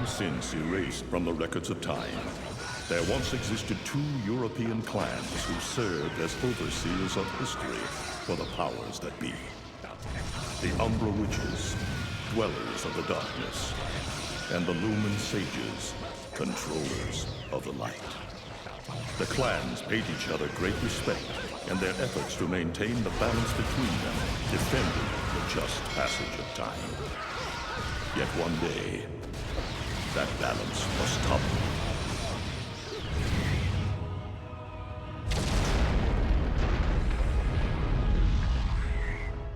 since erased from the records of time, there once existed two European clans who served as overseers of history for the powers that be. The Umbra Witches, dwellers of the darkness, and the Lumen Sages, controllers of the light. The clans paid each other great respect, and their efforts to maintain the balance between them defended the just passage of time. Yet one day, that balance was toppled.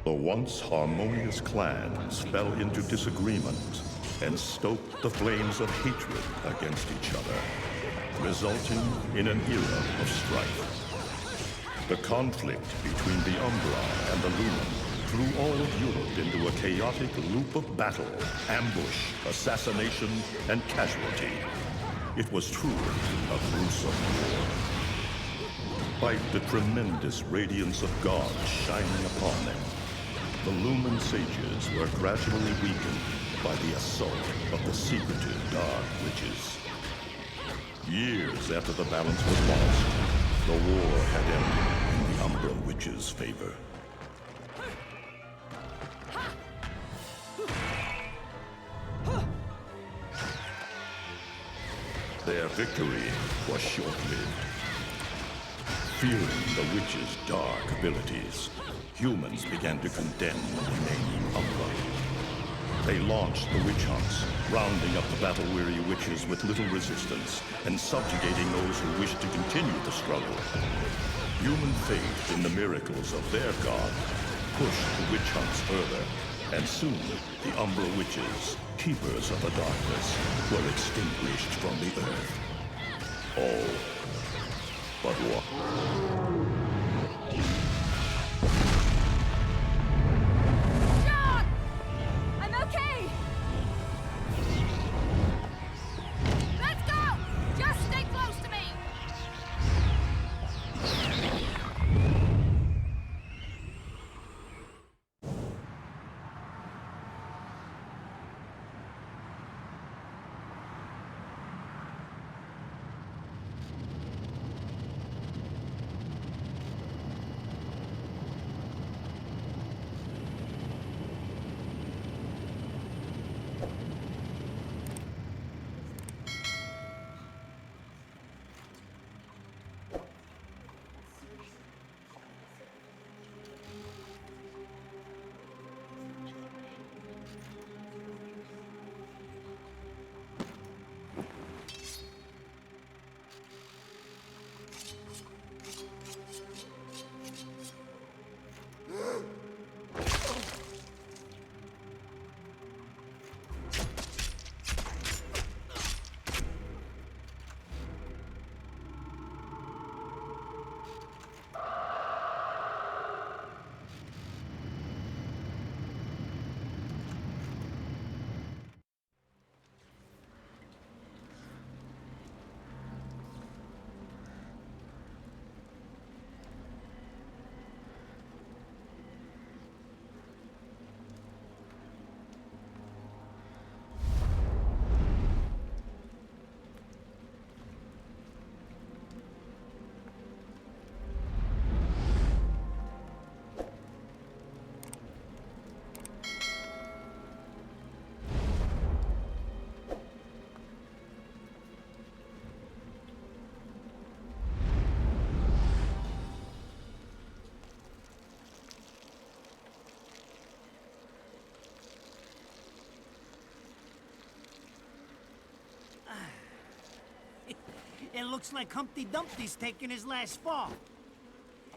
The once harmonious clans fell into disagreement and stoked the flames of hatred against each other, resulting in an era of strife. The conflict between the Umbra and the Lumen threw all of Europe into a chaotic loop of battle, ambush, assassination, and casualty. It was truly a gruesome war. Despite the tremendous radiance of God shining upon them, the Lumen Sages were gradually weakened by the assault of the secretive Dark Witches. Years after the balance was lost, the war had ended in the Umbra Witches' favor. Their victory was short-lived. Fearing the witches' dark abilities, humans began to condemn the remaining Umbra. They launched the witch hunts, rounding up the battle-weary witches with little resistance and subjugating those who wished to continue the struggle. Human faith in the miracles of their god pushed the witch hunts further, and soon the Umbra witches, keepers of the darkness, were extinguished from the earth. All but one. It looks like Humpty Dumpty's taking his last fall.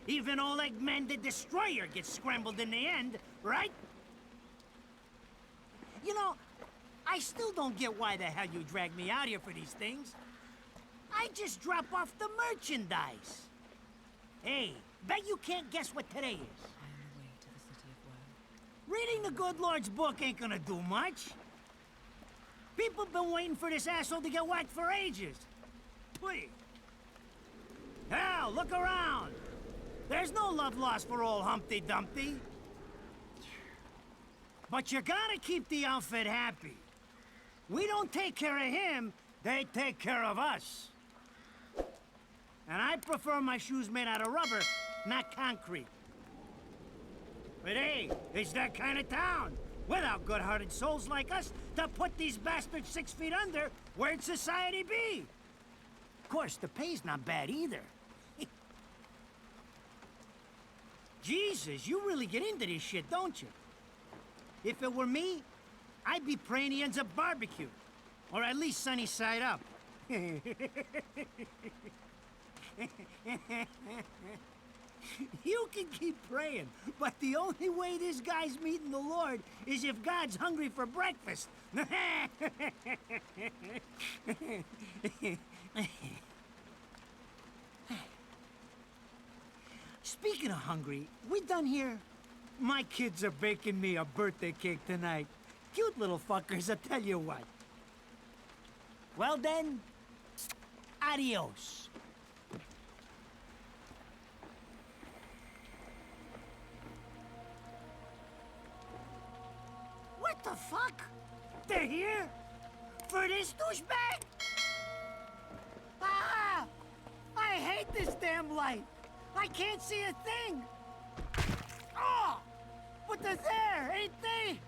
Even old Eggman the Destroyer gets scrambled in the end, right? You know, I still don't get why the hell you dragged me out here for these things. I just drop off the merchandise. Hey, bet you can't guess what today is. I am the way to the city of woe. Reading the good Lord's book ain't gonna do much. People been waiting for this asshole to get whacked for ages. Please. Hell, look around. There's no love lost for old Humpty Dumpty. But you gotta keep the outfit happy. We don't take care of him, they take care of us. And I prefer my shoes made out of rubber, not concrete. But hey, it's that kind of town. Without good-hearted souls like us to put these bastards 6 feet under, where'd society be? Of course, the pay's not bad either. Jesus, you really get into this shit, don't you? If it were me, I'd be praying he ends up barbecued. Or at least sunny side up. You can keep praying, but the only way this guy's meeting the Lord is if God's hungry for breakfast. Speaking of hungry, we done here? My kids are baking me a birthday cake tonight. Cute little fuckers, I tell you what. Well then, adios. What the fuck? They're here? For this douchebag? Ah! I hate this damn light. I can't see a thing. Oh! But they're there, ain't they?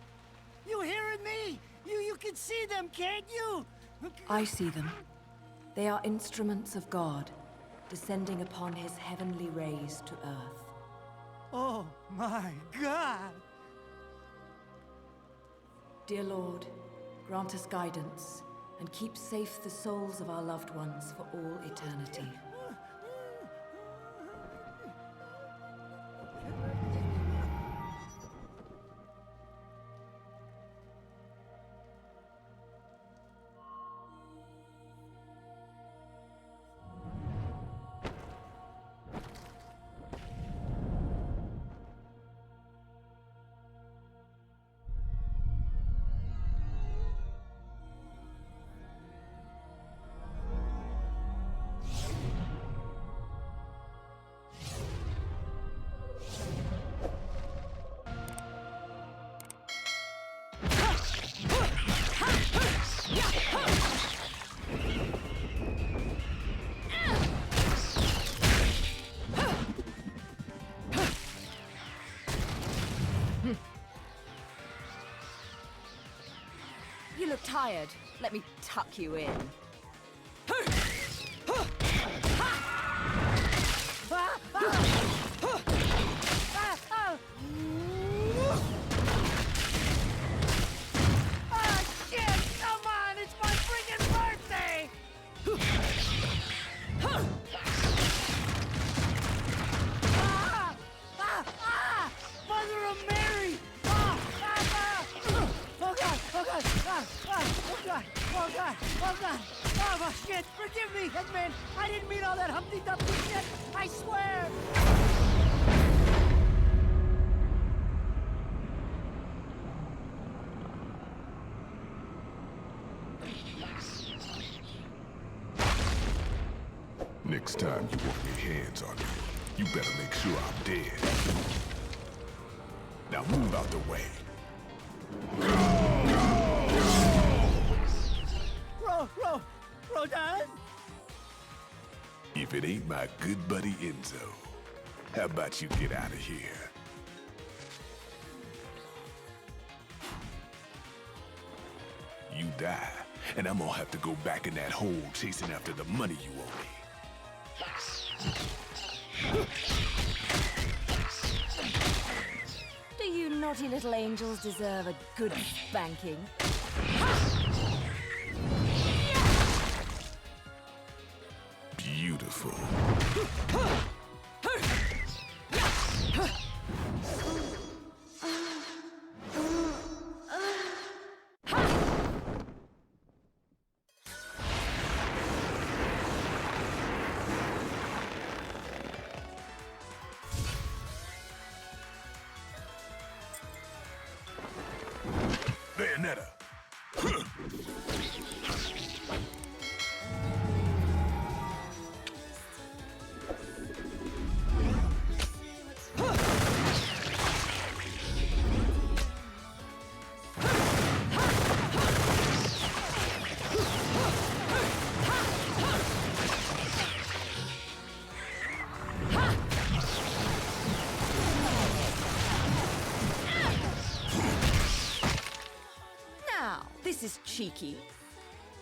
You hearing me? You can see them, can't you? I see them. They are instruments of God, descending upon his heavenly rays to earth. Oh my God! Dear Lord, grant us guidance and keep safe the souls of our loved ones for all eternity. You look tired. Let me tuck you in. Shit! Come on! It's my friggin' birthday! Mother of Mary! Oh God! Oh God! Oh God! Oh God! Oh God! Oh shit! Forgive me, Headman! I didn't mean all that Humpty Dumpty shit! I swear! Next time you want your hands on me, you better make sure I'm dead. Now move out the way. Rodan? If it ain't my good buddy Enzo, how about you get out of here? You die, and I'm gonna have to go back in that hole chasing after the money you owe me. Do you naughty little angels deserve a good spanking? Beautiful. Bayonetta. This is cheeky.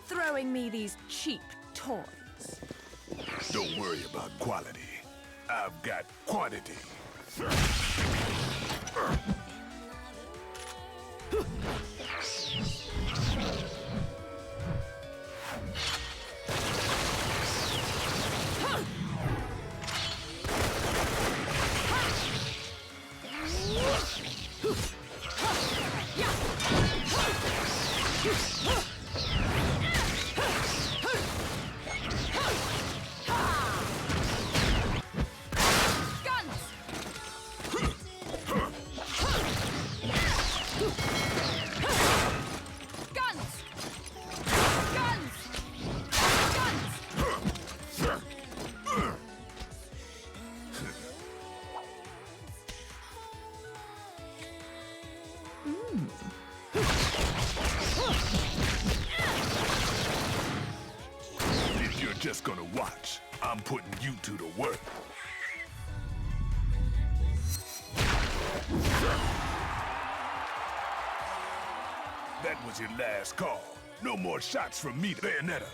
Throwing me these cheap toys. Don't worry about quality. I've got quantity. If you're just gonna watch, I'm putting you two to work. That was your last call. No more shots from me, Bayonetta.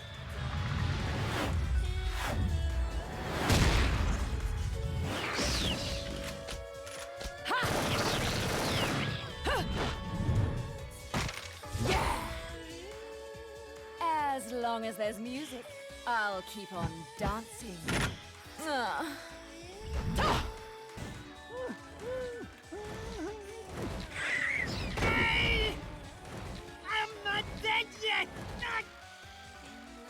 As long as there's music, I'll keep on dancing. Hey! I'm not dead yet!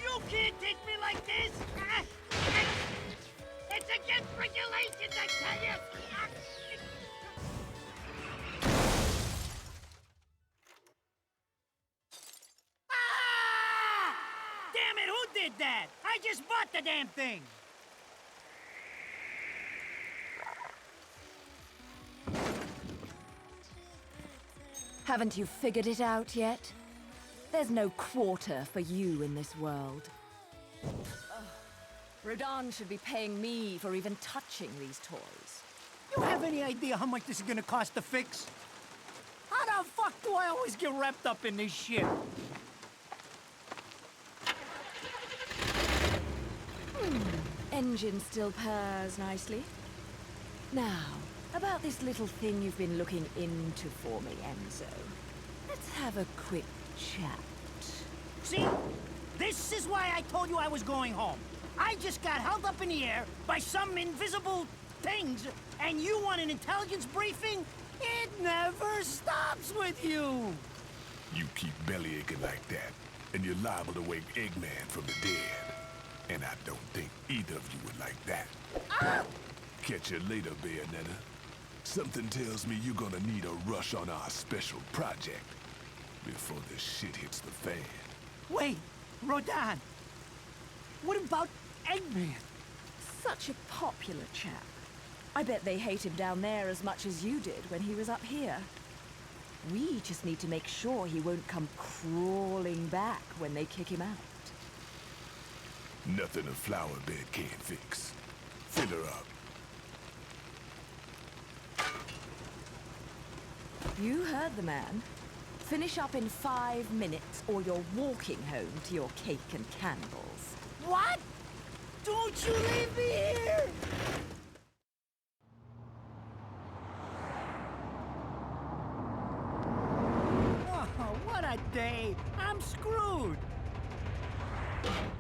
You can't take me like this! It's against regulations, I tell you! Ah! Damn it, who did that? I just bought the damn thing! Haven't you figured it out yet? There's no quarter for you in this world. Rodan should be paying me for even touching these toys. You have any idea how much this is gonna cost to fix? How the fuck do I always get wrapped up in this shit? Engine still purrs nicely. Now, about this little thing you've been looking into for me, Enzo. Let's have a quick chat. See? This is why I told you I was going home. I just got held up in the air by some invisible things, and you want an intelligence briefing? It never stops with you! You keep bellyaching like that, and you're liable to wake Eggman from the dead. And I don't think either of you would like that. Ah! Catch you later, Bayonetta. Something tells me you're gonna need a rush on our special project before this shit hits the fan. Wait, Rodan. What about Eggman? Such a popular chap. I bet they hate him down there as much as you did when he was up here. We just need to make sure he won't come crawling back when they kick him out. Nothing a flower bed can't fix. Fill her up. You heard the man. Finish up in 5 minutes or you're walking home to your cake and candles. What? Don't you leave me here! Oh, what a day! I'm screwed!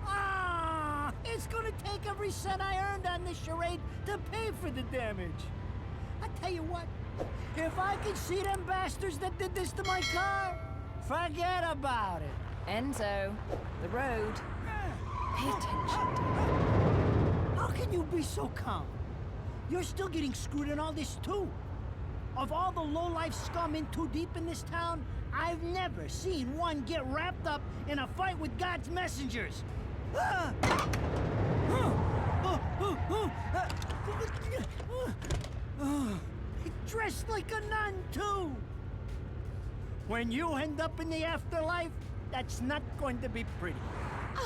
Ah! It's gonna take every cent I earned on this charade to pay for the damage. I tell you what, if I could see them bastards that did this to my car, forget about it. Enzo, the road. Pay attention. How can you be so calm? You're still getting screwed in all this too. Of all the low-life scum in too deep in this town, I've never seen one get wrapped up in a fight with God's messengers. Dressed like a nun too. When you end up in the afterlife, that's not going to be pretty.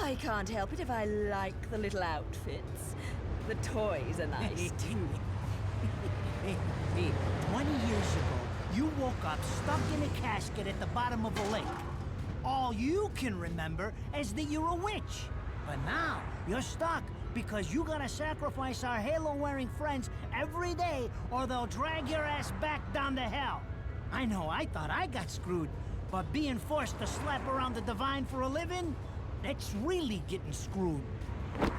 I can't help it if I like the little outfits. The toys are nice too. Hey, 20 years ago, you woke up stuck in a casket at the bottom of a lake. All you can remember is that you're a witch. But now, you're stuck because you gotta sacrifice our halo-wearing friends every day or they'll drag your ass back down to hell. I know, I thought I got screwed, but being forced to slap around the Divine for a living, that's really getting screwed.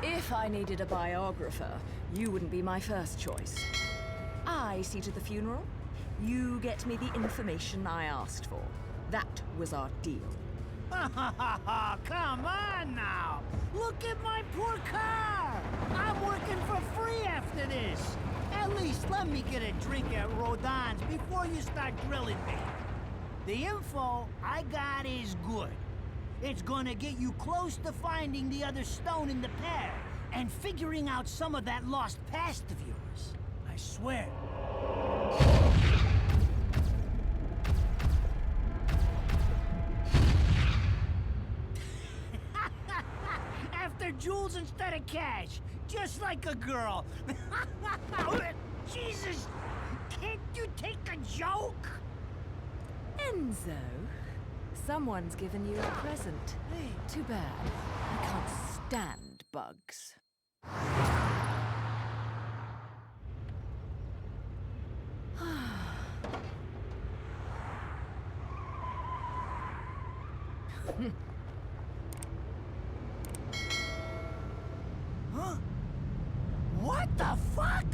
If I needed a biographer, you wouldn't be my first choice. I see to the funeral. You get me the information I asked for. That was our deal. Come on now! Look at my poor car! I'm working for free after this! At least let me get a drink at Rodon's before you start drilling me. The info I got is good. It's gonna get you close to finding the other stone in the pair and figuring out some of that lost past of yours. I swear. After jewels instead of cash, just like a girl. Jesus, can't you take a joke? Enzo, someone's given you a present. Too bad. I can't stand bugs. Huh? What the fuck?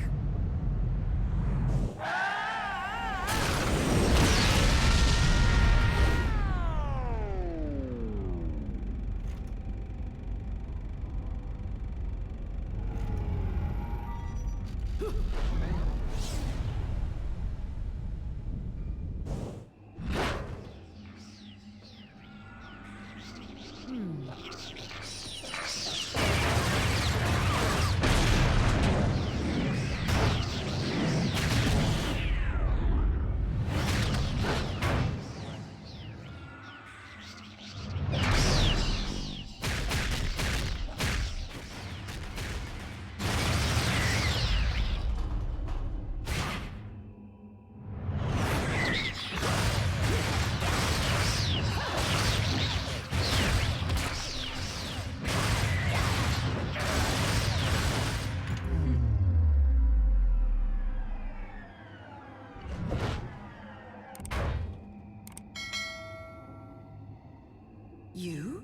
You?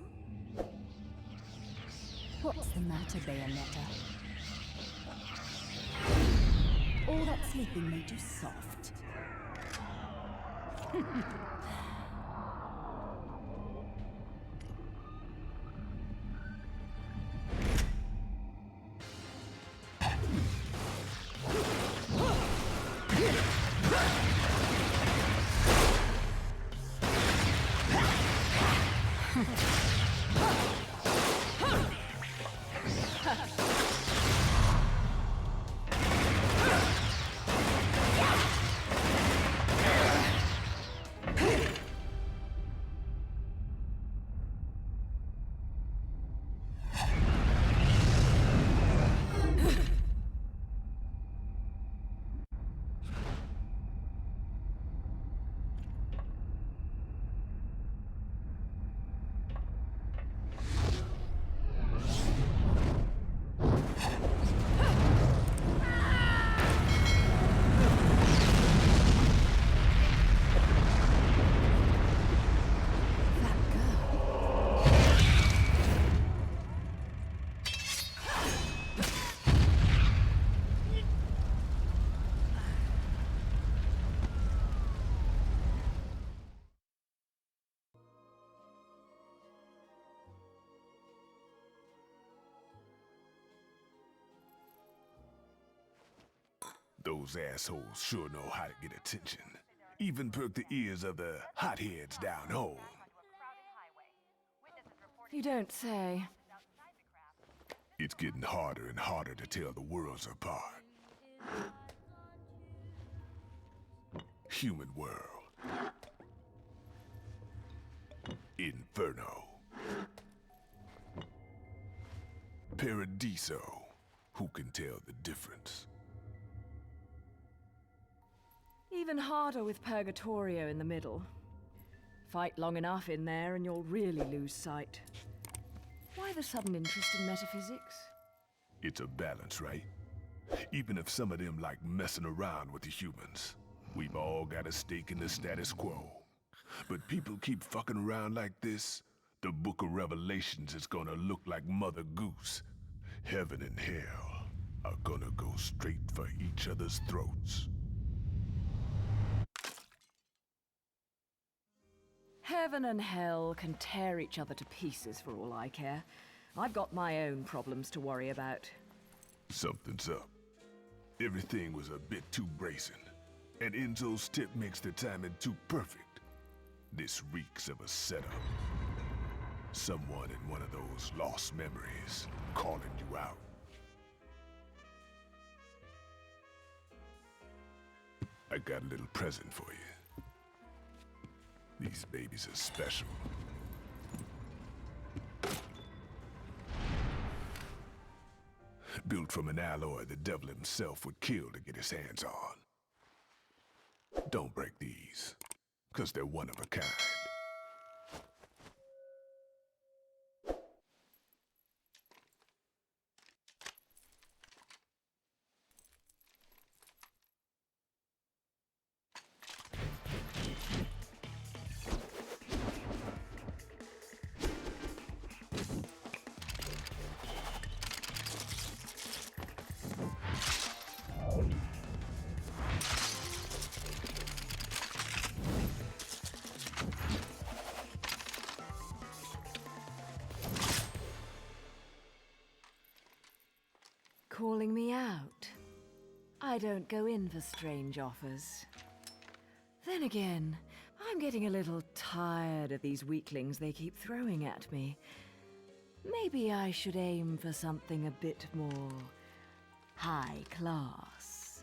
What's the matter, Bayonetta? All that sleeping made you soft. Those assholes sure know how to get attention. Even perk the ears of the hotheads down home. You don't say. It's getting harder and harder to tell the worlds apart. Human world. Inferno. Paradiso. Who can tell the difference? Even harder with Purgatorio in the middle. Fight long enough in there and you'll really lose sight. Why the sudden interest in metaphysics? It's a balance, right? Even if some of them like messing around with the humans, we've all got a stake in the status quo. But people keep fucking around like this, the Book of Revelations is gonna look like Mother Goose. Heaven and hell are gonna go straight for each other's throats. Heaven and hell can tear each other to pieces for all I care. I've got my own problems to worry about. Something's up. Everything was a bit too brazen, and Enzo's tip makes the timing too perfect. This reeks of a setup. Someone in one of those lost memories calling you out. I got a little present for you. These babies are special. Built from an alloy the devil himself would kill to get his hands on. Don't break these, 'cause they're one of a kind. Calling me out? I don't go in for strange offers. Then again, I'm getting a little tired of these weaklings they keep throwing at me. Maybe I should aim for something a bit more high class.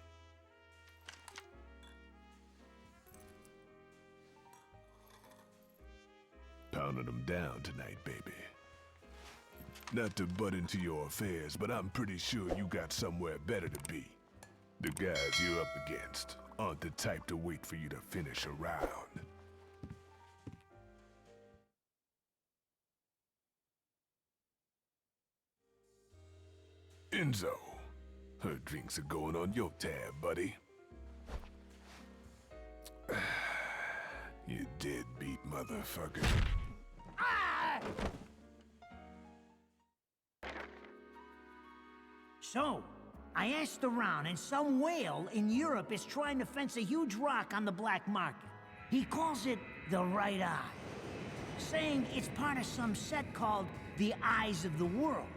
Pounding them down tonight, baby. Not to butt into your affairs, but I'm pretty sure you got somewhere better to be. The guys you're up against aren't the type to wait for you to finish a round. Enzo, her drinks are going on your tab, buddy. You deadbeat motherfucker. So, I asked around, and some whale in Europe is trying to fence a huge rock on the black market. He calls it the right eye, saying it's part of some set called the Eyes of the World.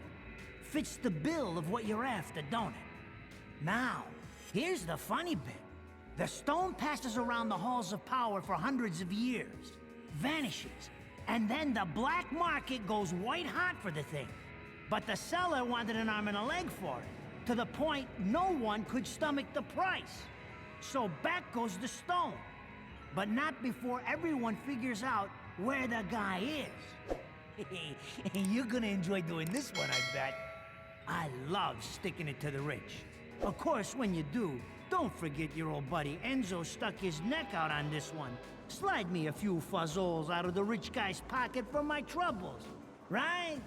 Fits the bill of what you're after, don't it? Now, here's the funny bit. The stone passes around the halls of power for hundreds of years, vanishes, and then the black market goes white hot for the thing. But the seller wanted an arm and a leg for it, to the point no one could stomach the price. So back goes the stone. But not before everyone figures out where the guy is. You're gonna enjoy doing this one, I bet. I love sticking it to the rich. Of course, when you do, don't forget your old buddy Enzo stuck his neck out on this one. Slide me a few fuzzoles out of the rich guy's pocket for my troubles, right?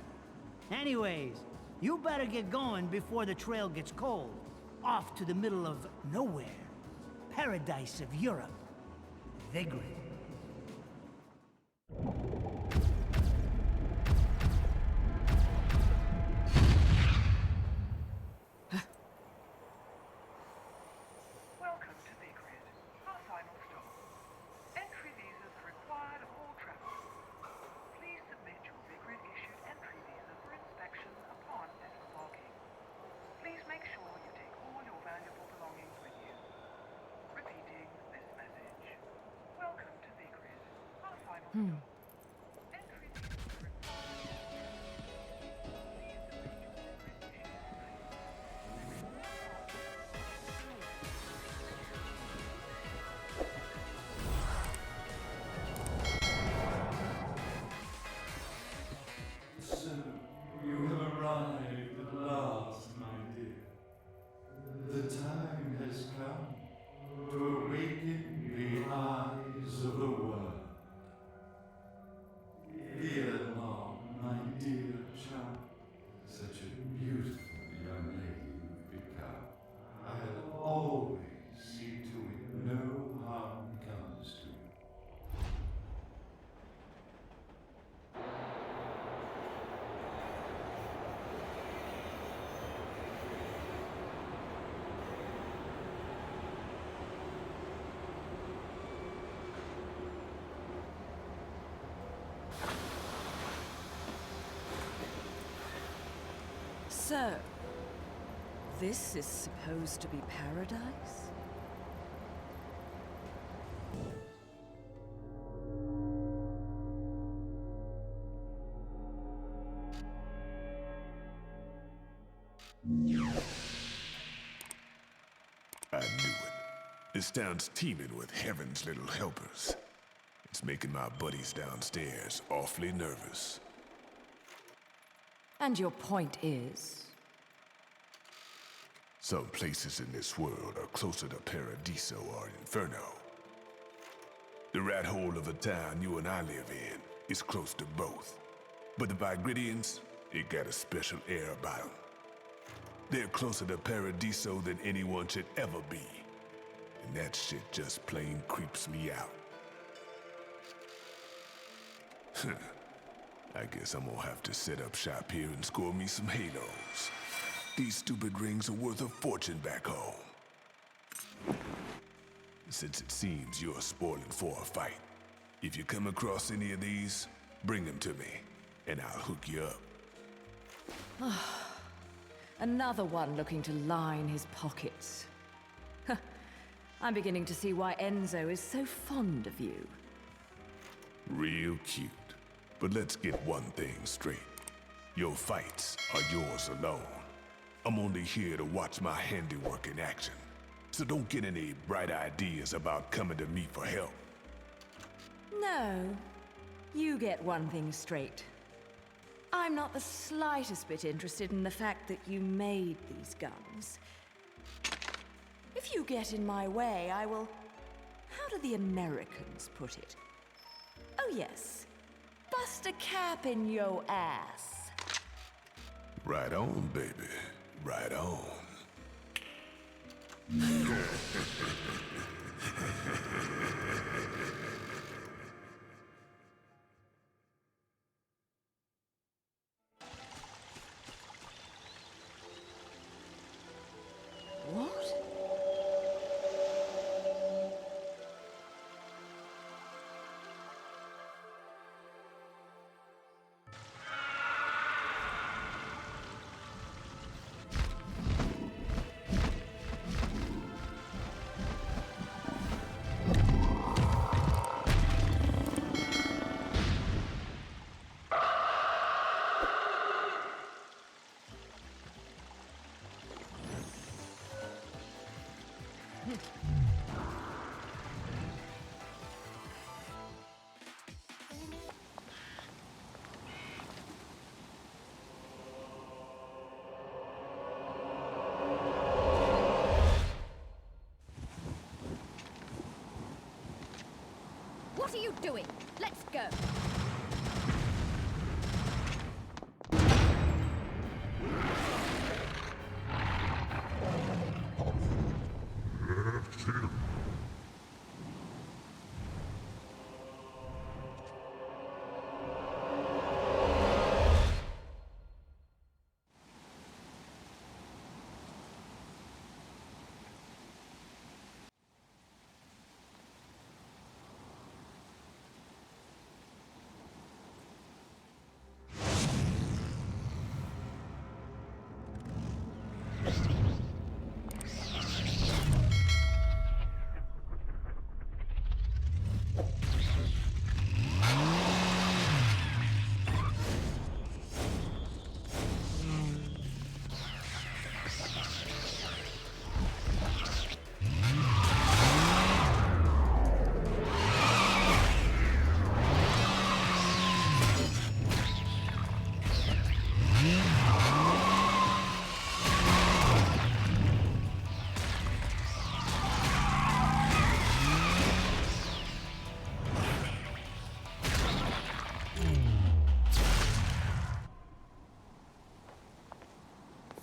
Anyways, you better get going before the trail gets cold. Off to the middle of nowhere. Paradise of Europe. Vigrid. Welcome to Vigrid, our final stop. Entry visas are required of all travelers. Please submit your Vigrid-issued entry visa for inspection upon disembarking. Please make sure you take all your valuable belongings with you. Repeating this message. Welcome to Vigrid, our final stop. Entry visas are required. Please submit your Vigrid-issued So, you have arrived at last, my dear. The time has come to awaken the eyes of the world. So, this is supposed to be paradise? I knew it. This town's teeming with heaven's little helpers. It's making my buddies downstairs awfully nervous. And your point is? Some places in this world are closer to Paradiso or Inferno. The rat hole of a town you and I live in is close to both. But the Vigridians, they got a special air about them. They're closer to Paradiso than anyone should ever be. And that shit just plain creeps me out. I guess I'm gonna have to set up shop here and score me some halos. These stupid rings are worth a fortune back home. Since it seems you're spoiling for a fight, if you come across any of these, bring them to me, and I'll hook you up. Another one looking to line his pockets. I'm beginning to see why Enzo is so fond of you. Real cute. But let's get one thing straight. Your fights are yours alone. I'm only here to watch my handiwork in action. So don't get any bright ideas about coming to me for help. No, you get one thing straight. I'm not the slightest bit interested in the fact that you made these guns. If you get in my way, I will... How do the Americans put it? Oh yes, bust a cap in yo ass. Right on, baby. Right on. What? What are you doing? Let's go.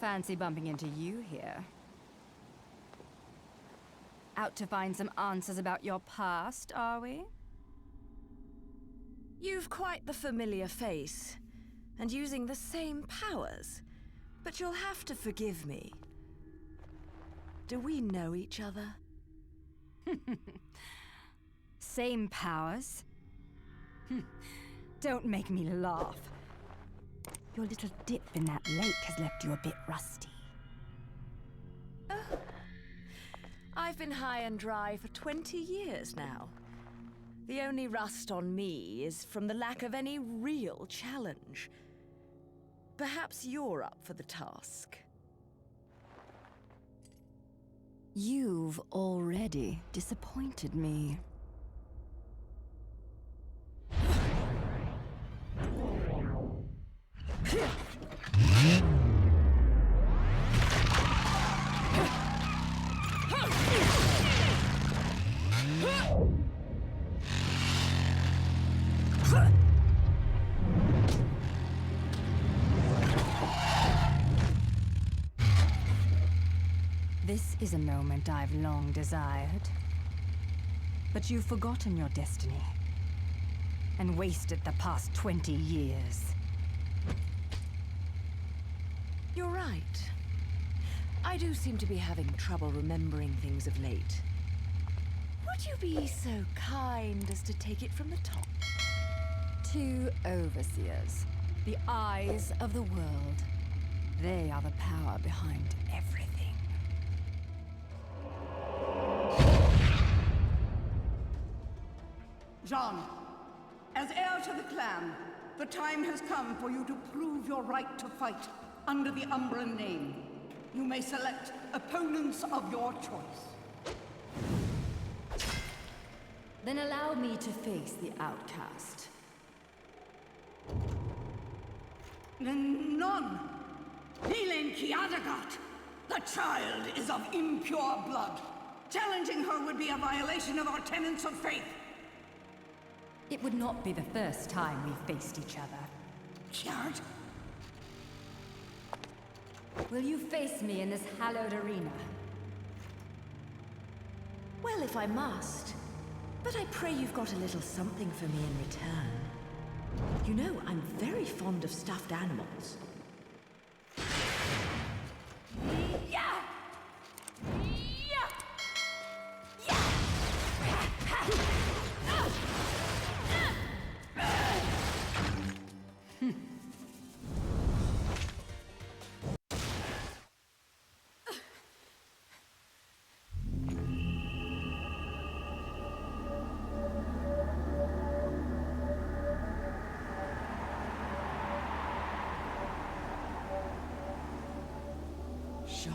Fancy bumping into you here. Out to find some answers about your past, are we? You've quite the familiar face, and using the same powers. But you'll have to forgive me. Do we know each other? Same powers? Don't make me laugh. Your little dip in that lake has left you a bit rusty. I've been high and dry for 20 years now. The only rust on me is from the lack of any real challenge. Perhaps you're up for the task. You've already disappointed me. This is a moment I've long desired. But you've forgotten your destiny and wasted the past 20 years. You're right. I do seem to be having trouble remembering things of late. Would you be so kind as to take it from the top? 2 overseers, the eyes of the world. They are the power behind everything. Jean, as heir to the clan, the time has come for you to prove your right to fight under the Umbran name. You may select opponents of your choice. Then allow me to face the outcast. None! Helen Kiadagat! The child is of impure blood. Challenging her would be a violation of our tenets of faith. It would not be the first time we've faced each other. Kiard? Will you face me in this hallowed arena? Well, if I must. But I pray you've got a little something for me in return. You know, I'm very fond of stuffed animals. Yeah! Sean.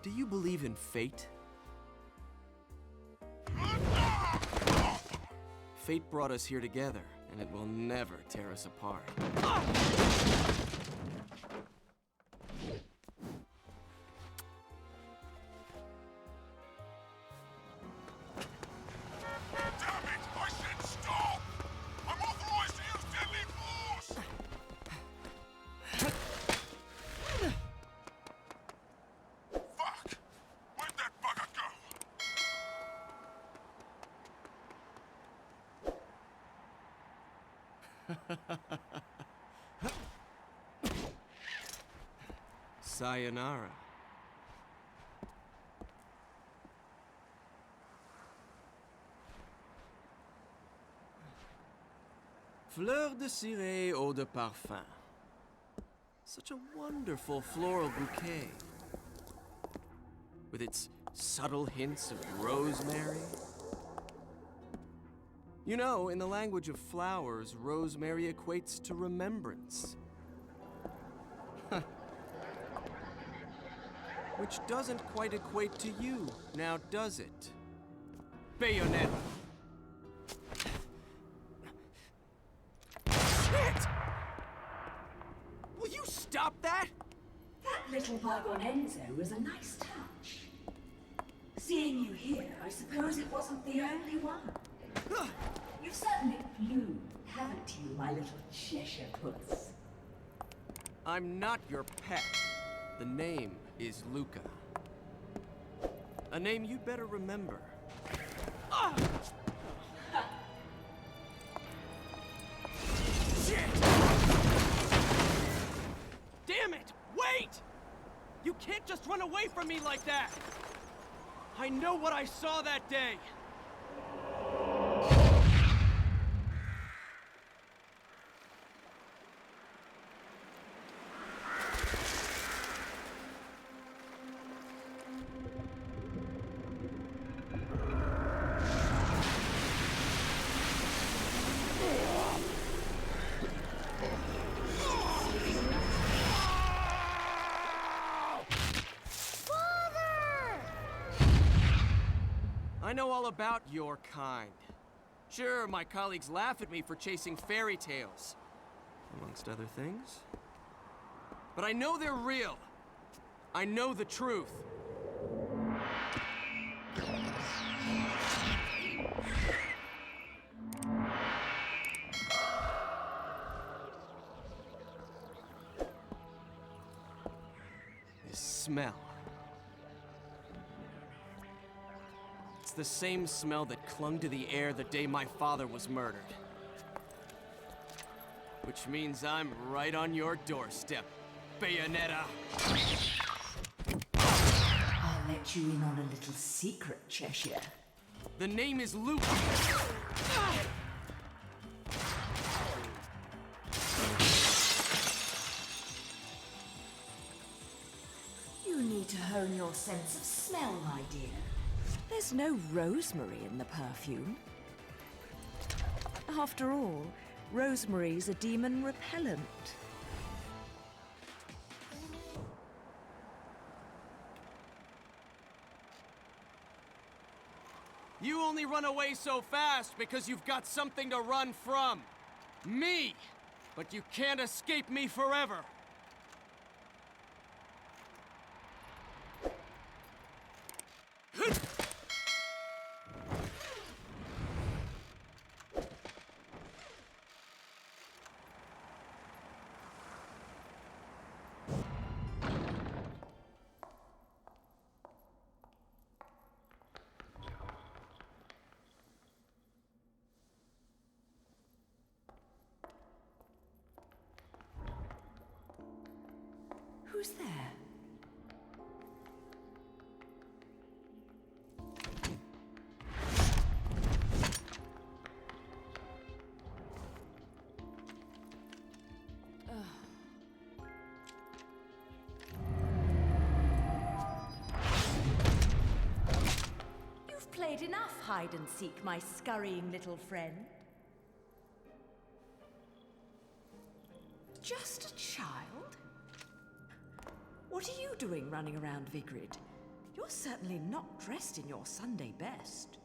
Do you believe in fate? Fate brought us here together, and it will never tear us apart. Sayonara. Fleur de ciré eau de parfum. Such a wonderful floral bouquet. With its subtle hints of rosemary. You know, in the language of flowers, rosemary equates to remembrance. Which doesn't quite equate to you, now does it? Bayonetta. Shit! Will you stop that? That little bug on Enzo was a nice touch. Seeing you here, I suppose it wasn't the only one. You've certainly flew, haven't you, my little Cheshire puss? I'm not your pet. The name is Luca. A name you'd better remember. Ah! Shit! Damn it! Wait! You can't just run away from me like that! I know what I saw that day! I know all about your kind. Sure, my colleagues laugh at me for chasing fairy tales, amongst other things. But I know they're real. I know the truth. This smell. It's the same smell that clung to the air the day my father was murdered. Which means I'm right on your doorstep, Bayonetta. I'll let you in on a little secret, Cheshire. The name is Luke. You need to hone your sense of smell, my dear. There's no rosemary in the perfume. After all, rosemary's a demon repellent. You only run away so fast because you've got something to run from. Me! But you can't escape me forever. Who's there? You've played enough hide and seek, my scurrying little friend. Just a child? What are you doing running around Vigrid? You're certainly not dressed in your Sunday best.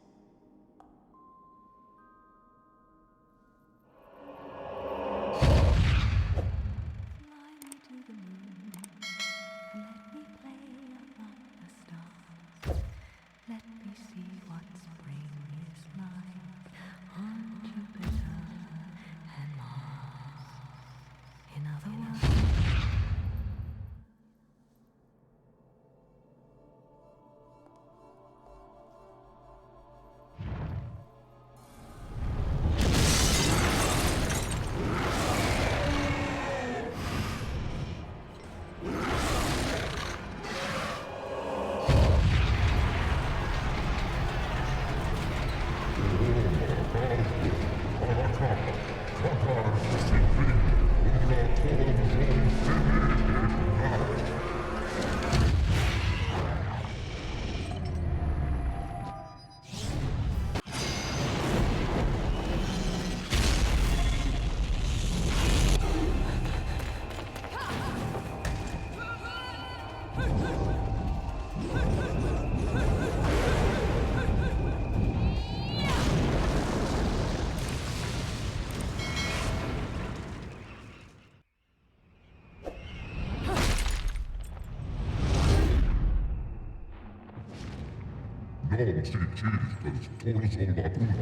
Jag ser kyrkans torsolla punna.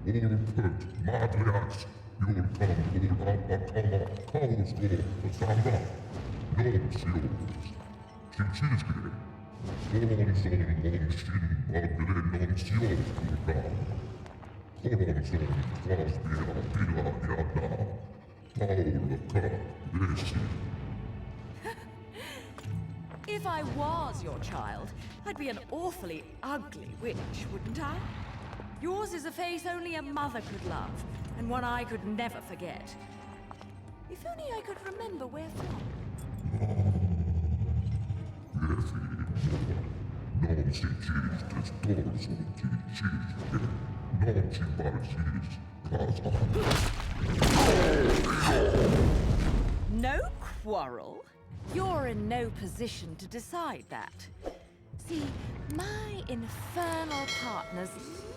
Orpet, madliaks, julkan apakama, kausko, samba. Jag sijoitus. Chilchilskire. Kolonson on sin baglenon sijoiturkaan. Kolonson kvasbira pila jada. Paulka, vesi. If I was your child, I'd be an awfully ugly witch, wouldn't I? Yours is a face only a mother could love, and one I could never forget. If only I could remember where from. Vesi, non si cistes torso ti cisque. Non si parsis casa. No quarrel? You're in no position to decide that. See, my infernal partners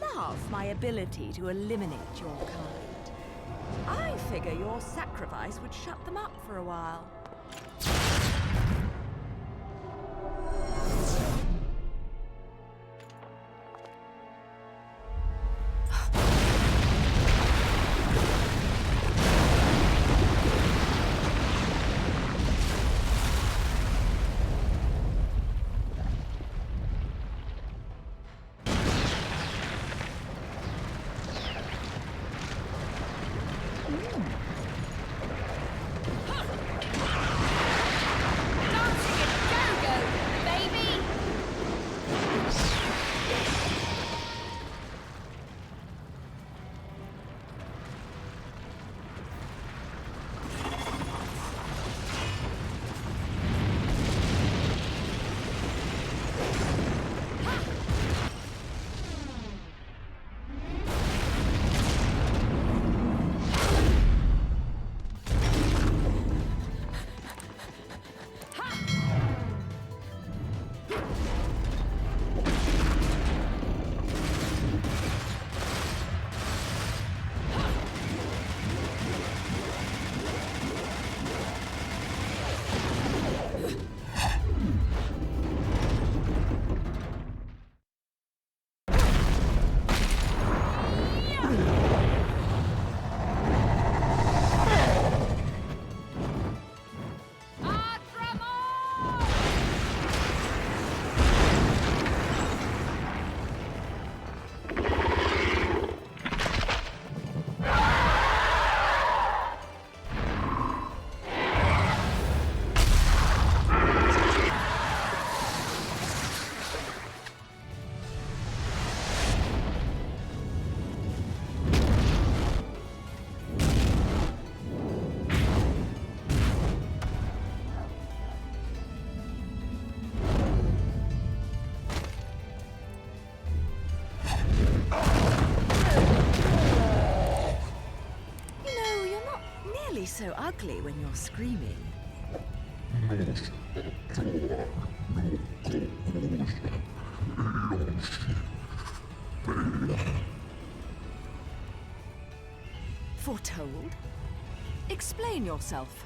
love my ability to eliminate your kind. I figure your sacrifice would shut them up for a while. So ugly when you're screaming. Foretold? Explain yourself.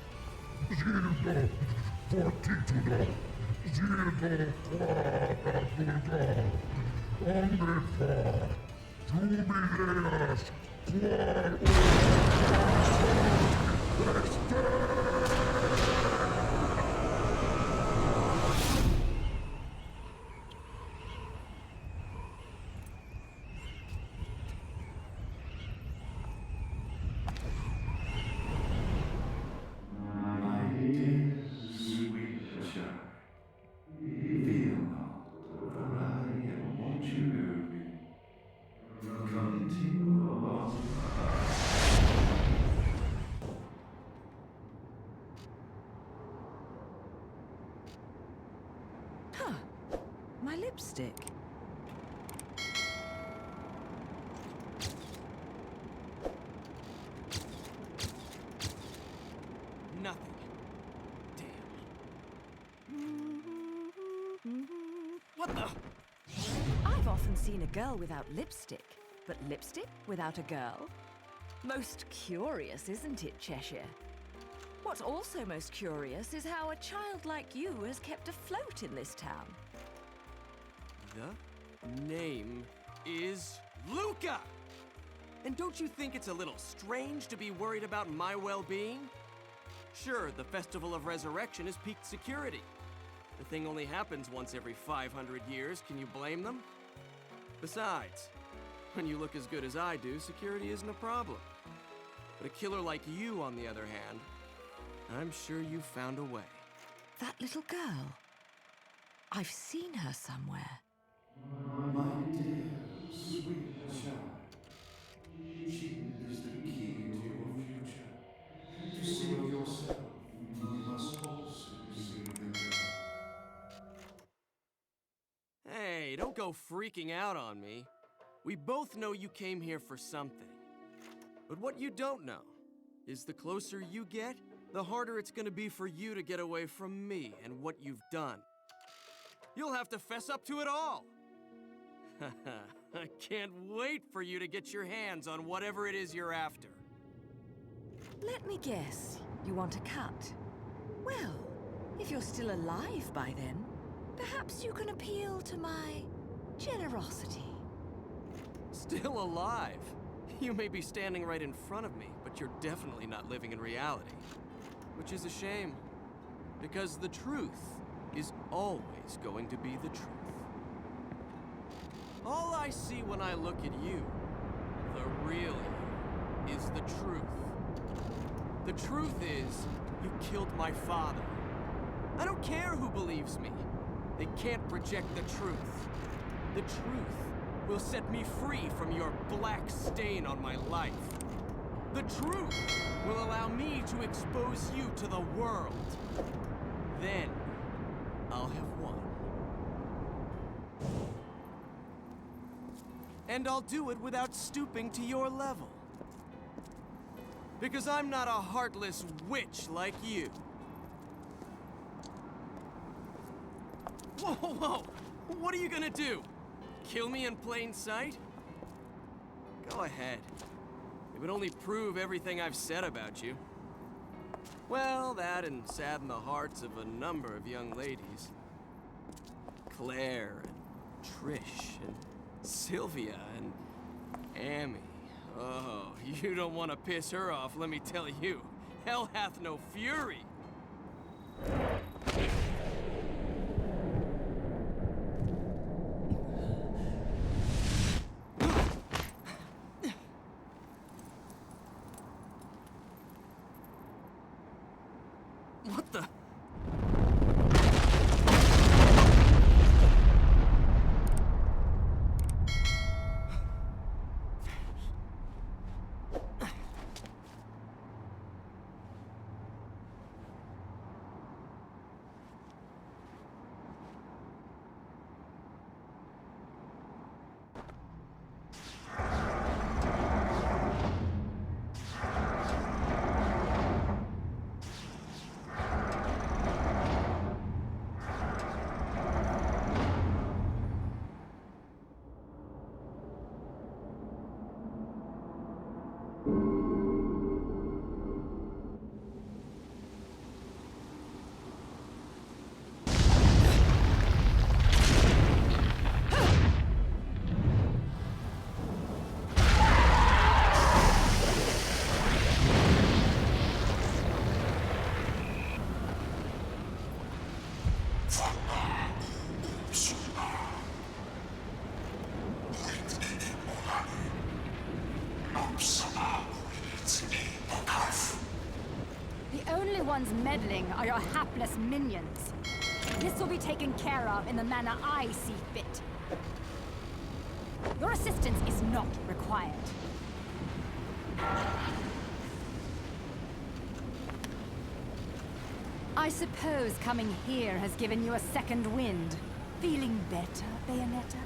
My lipstick. Nothing. Damn. What the? I've often seen a girl without lipstick, but lipstick without a girl? Most curious, isn't it, Cheshire? What's also most curious is how a child like you has kept afloat in this town. The name is Luca! And don't you think it's a little strange to be worried about my well-being? Sure, the Festival of Resurrection is peaked security. The thing only happens once every 500 years, can you blame them? Besides, when you look as good as I do, security isn't a problem. But a killer like you, on the other hand, I'm sure you found a way. That little girl. I've seen her somewhere. My dear, sweet child. She is the key to your future. To save yourself, you must also save the girl. Hey, don't go freaking out on me. We both know you came here for something. But what you don't know is the closer you get, the harder it's gonna be for you to get away from me and what you've done. You'll have to fess up to it all. I can't wait for you to get your hands on whatever it is you're after. Let me guess, you want a cut? Well, if you're still alive by then, perhaps you can appeal to my generosity. Still alive? You may be standing right in front of me, but you're definitely not living in reality. Which is a shame, because the truth is always going to be the truth. All I see when I look at you, the real you, is the truth. The truth is, you killed my father. I don't care who believes me. They can't reject the truth. The truth will set me free from your black stain on my life. The truth will allow me to expose you to the world. Then, I'll have won. And I'll do it without stooping to your level. Because I'm not a heartless witch like you. Whoa, whoa! What are you gonna do? Kill me in plain sight? Go ahead. It would only prove everything I've said about you. Well, that and sadden the hearts of a number of young ladies. Claire and Trish and Sylvia and Amy. Oh, you don't want to piss her off, let me tell you. Hell hath no fury. What the? The only ones meddling are your hapless minions. This will be taken care of in the manner I see fit. Your assistance is not required. I suppose coming here has given you a second wind. Feeling better, Bayonetta?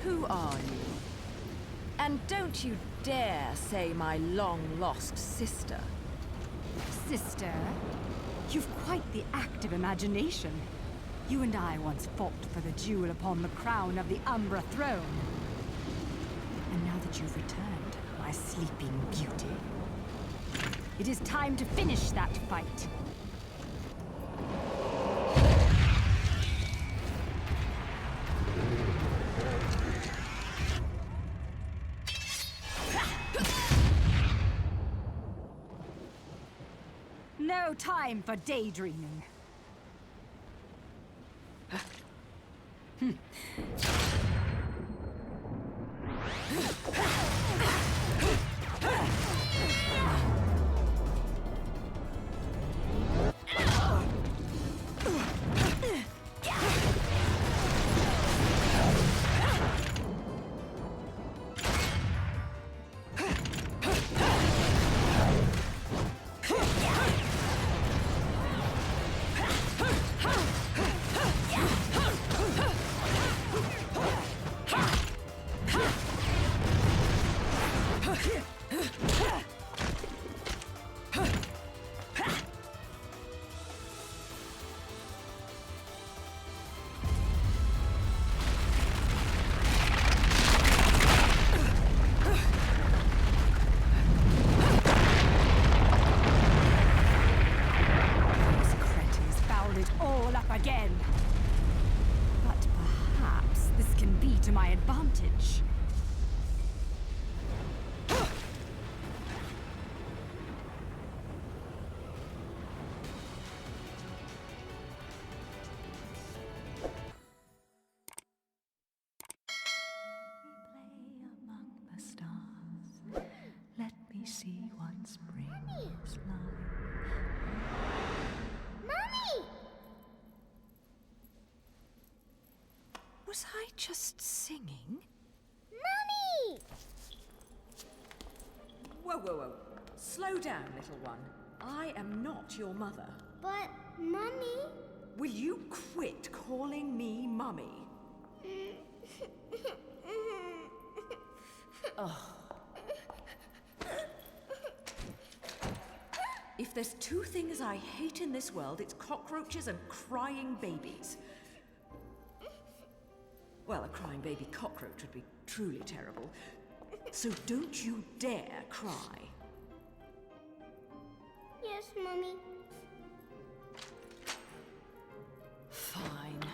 Who are you? And don't you dare say my long-lost sister. Sister, you've quite the active imagination. You and I once fought for the jewel upon the crown of the Umbra throne. And now that you've returned, my sleeping beauty, it is time to finish that fight. No time for daydreaming. Again. But perhaps this can be to my advantage. Among the stars, let me see what spring is like. Mommy! Was I just singing? Mommy! Whoa, whoa, whoa. Slow down, little one. I am not your mother. But, Mommy... Will you quit calling me Mummy? If there's two things I hate in this world, it's cockroaches and crying babies. Well, a crying baby cockroach would be truly terrible. So don't you dare cry. Yes, Mommy. Fine.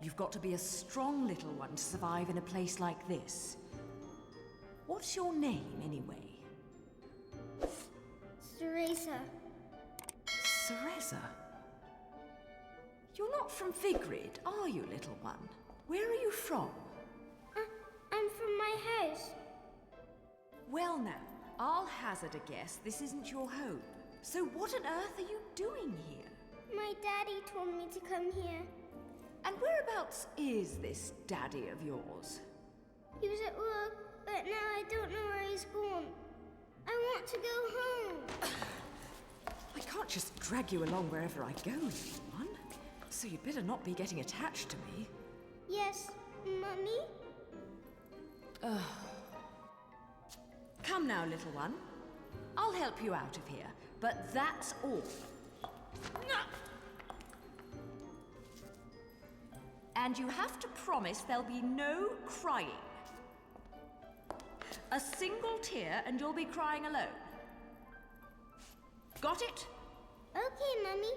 You've got to be a strong little one to survive in a place like this. What's your name, anyway? Teresa. Cereza? You're not from Vigrid, are you, little one? Where are you from? I'm from my house. Well now, I'll hazard a guess this isn't your home. So what on earth are you doing here? My daddy told me to come here. And whereabouts is this daddy of yours? He was at work, but now I don't know where he's gone. I want to go home. I can't just drag you along wherever I go, little one. So you'd better not be getting attached to me. Yes, Mummy? Come now, little one. I'll help you out of here, but that's all. And you have to promise there'll be no crying. A single tear and you'll be crying alone. Got it? Okay, Mummy.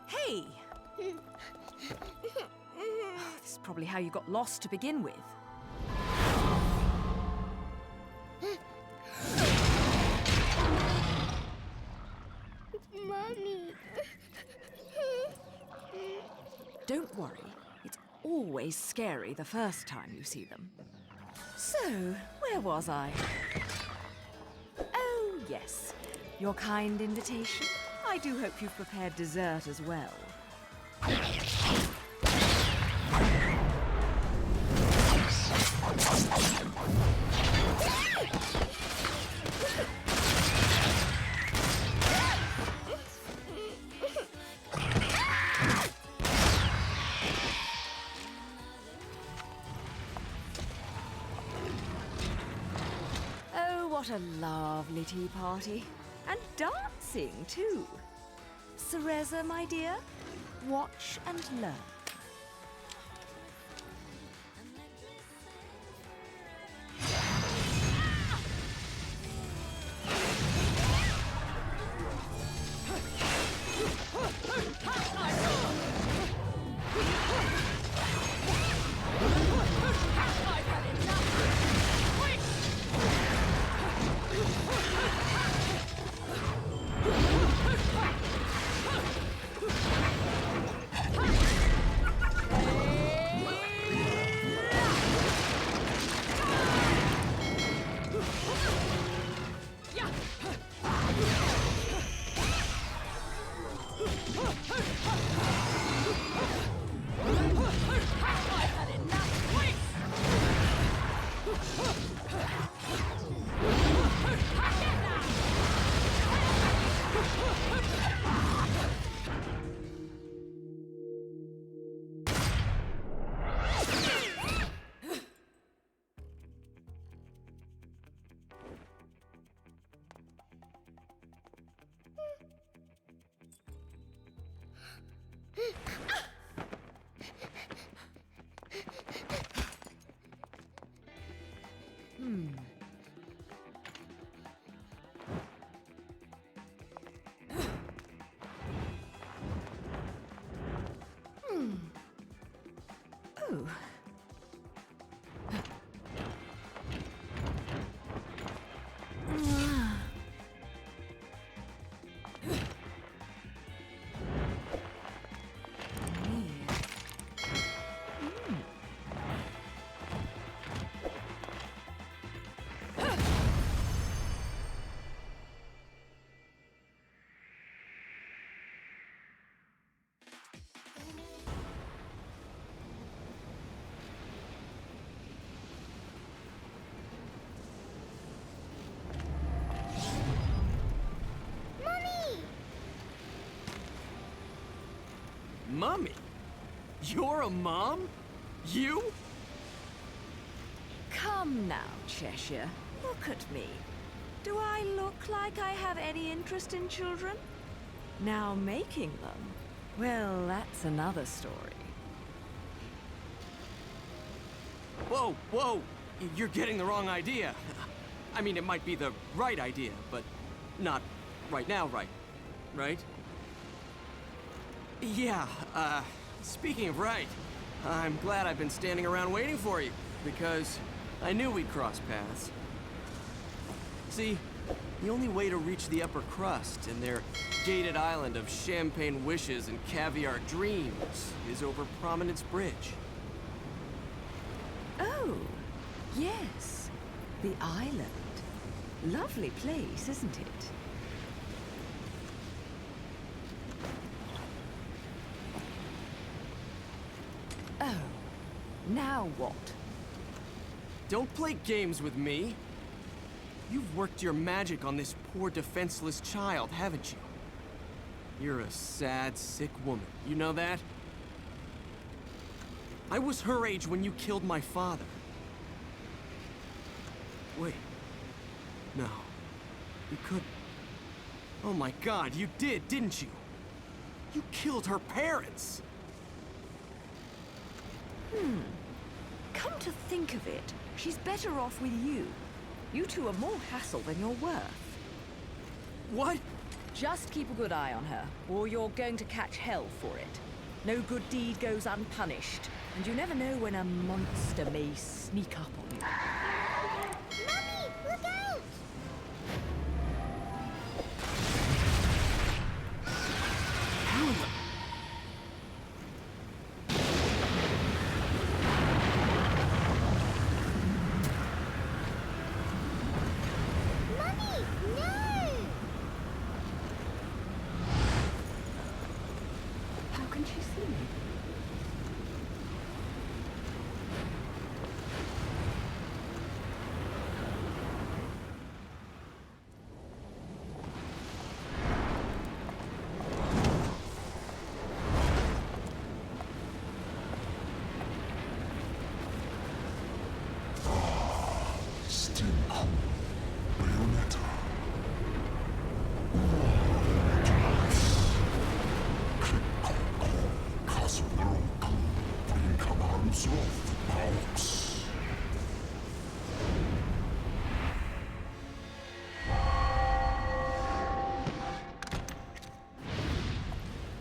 Hey! This is probably how you got lost to begin with. Mommy. Don't worry. It's always scary the first time you see them. So, where was I? Oh, yes. Your kind invitation. I do hope you've prepared dessert as well. Oh, what a lovely tea party. And dancing, too. Cereza, my dear, watch and learn. Oh. Mummy? You're a mom? You? Come now, Cheshire. Look at me. Do I look like I have any interest in children? Now making them, well, that's another story. Whoa, whoa! You're getting the wrong idea. I mean, it might be the right idea, but not right now, right? Yeah, speaking of right, I'm glad I've been standing around waiting for you, because I knew we'd cross paths. See, The only way to reach the upper crust and their gated island of champagne wishes and caviar dreams is over Prominence Bridge. Oh, yes. The island. Lovely place, isn't it? Oh, now what? Don't play games with me. You've worked your magic on this poor defenseless child, haven't you? You're a sad, sick woman. You know that? I was her age when you killed my father. Wait. No. You couldn't. Oh my God, you did, didn't you? You killed her parents! Come to think of it, she's better off with you. You two are more hassle than you're worth. What? Just keep a good eye on her, or you're going to catch hell for it. No good deed goes unpunished, and you never know when a monster may sneak up on you. Mummy, look out! Mummy, no! How can she see me? Still cool. Bayonetta.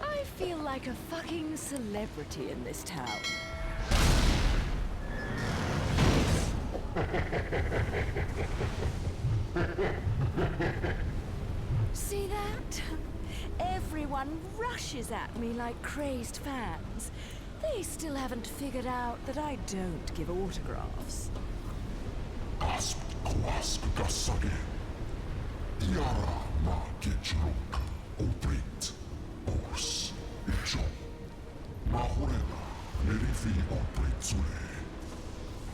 I feel like a fucking celebrity in this town. See that? Everyone rushes at me like crazed fans. They still haven't figured out that I don't give autographs. Asp koask gasage. Iara ma gechirok. Obrit. Os. Icho. Mahorela. Nerifi obritsule.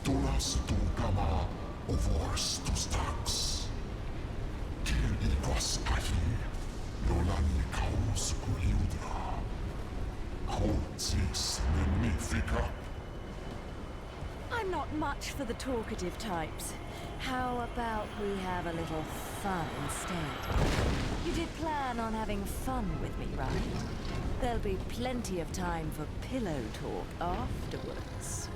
Dolas dogama. Ovors tus tax. Kil ikwas ahi. Nolani kaus kuiudra. Coltis magnifica. I'm not much for the talkative types. How about we have a little fun instead? You did plan on having fun with me, right? There'll be plenty of time for pillow talk afterwards.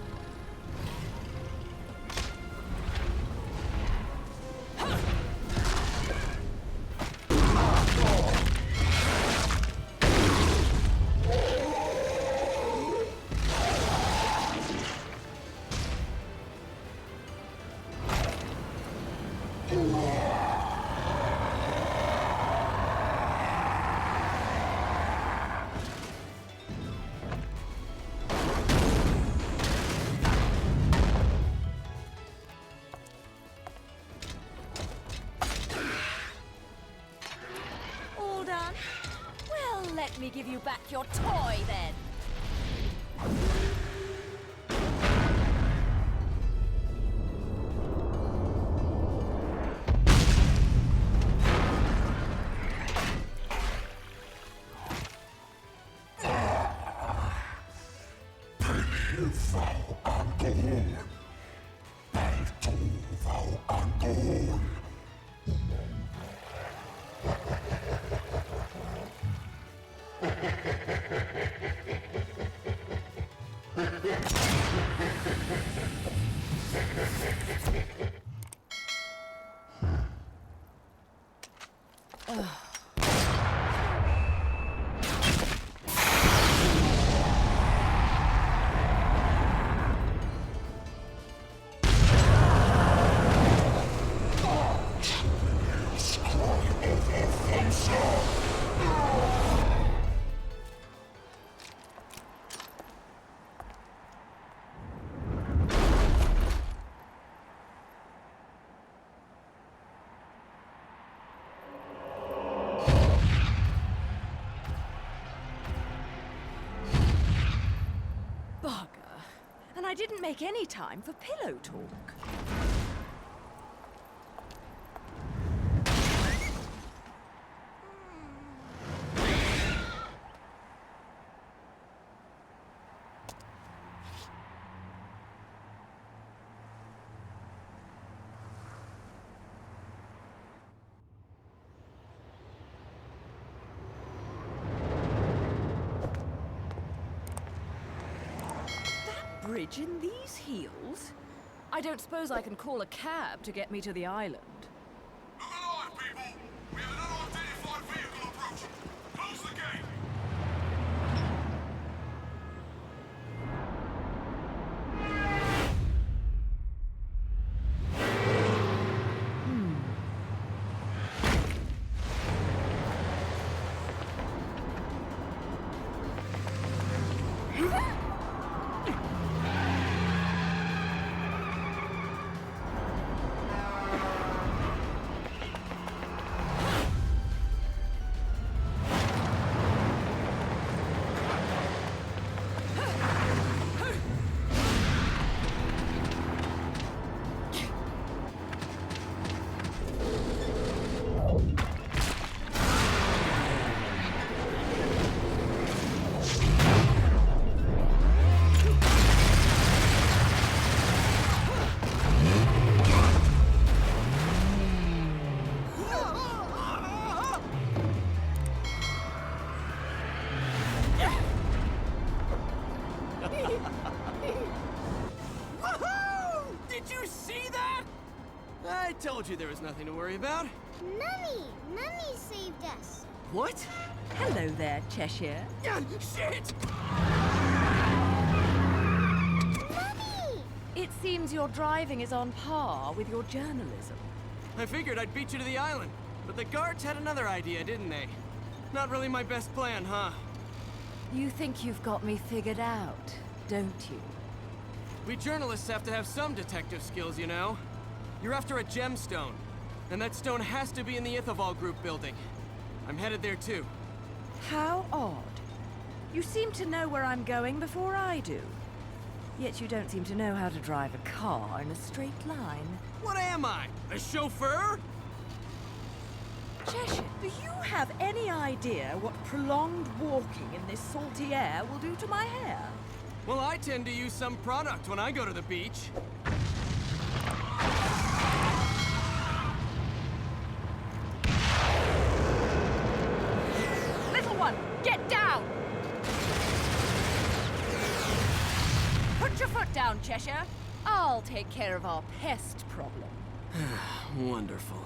All done? Well, let me give you back your toy then. Vau alkohol. Balto vau alkohol. Bugger. And I didn't make any time for pillow talk. Bridge in these heels? I don't suppose I can call a cab to get me to the island. Look alive, people! We have an unidentified vehicle approaching. Close the gate! I told you there was nothing to worry about. Mummy! Mummy saved us. What? Hello there, Cheshire. Shit! Mummy! It seems your driving is on par with your journalism. I figured I'd beat you to the island, but the guards had another idea, didn't they? Not really my best plan, huh? You think you've got me figured out, don't you? We journalists have to have some detective skills, you know. You're after a gemstone, and that stone has to be in the Ithaval Group building. I'm headed there too. How odd. You seem to know where I'm going before I do. Yet you don't seem to know how to drive a car in a straight line. What am I? A chauffeur? Cheshire, do you have any idea what prolonged walking in this salty air will do to my hair? Well, I tend to use some product when I go to the beach. Little one, get down! Put your foot down, Cheshire. I'll take care of our pest problem. Wonderful.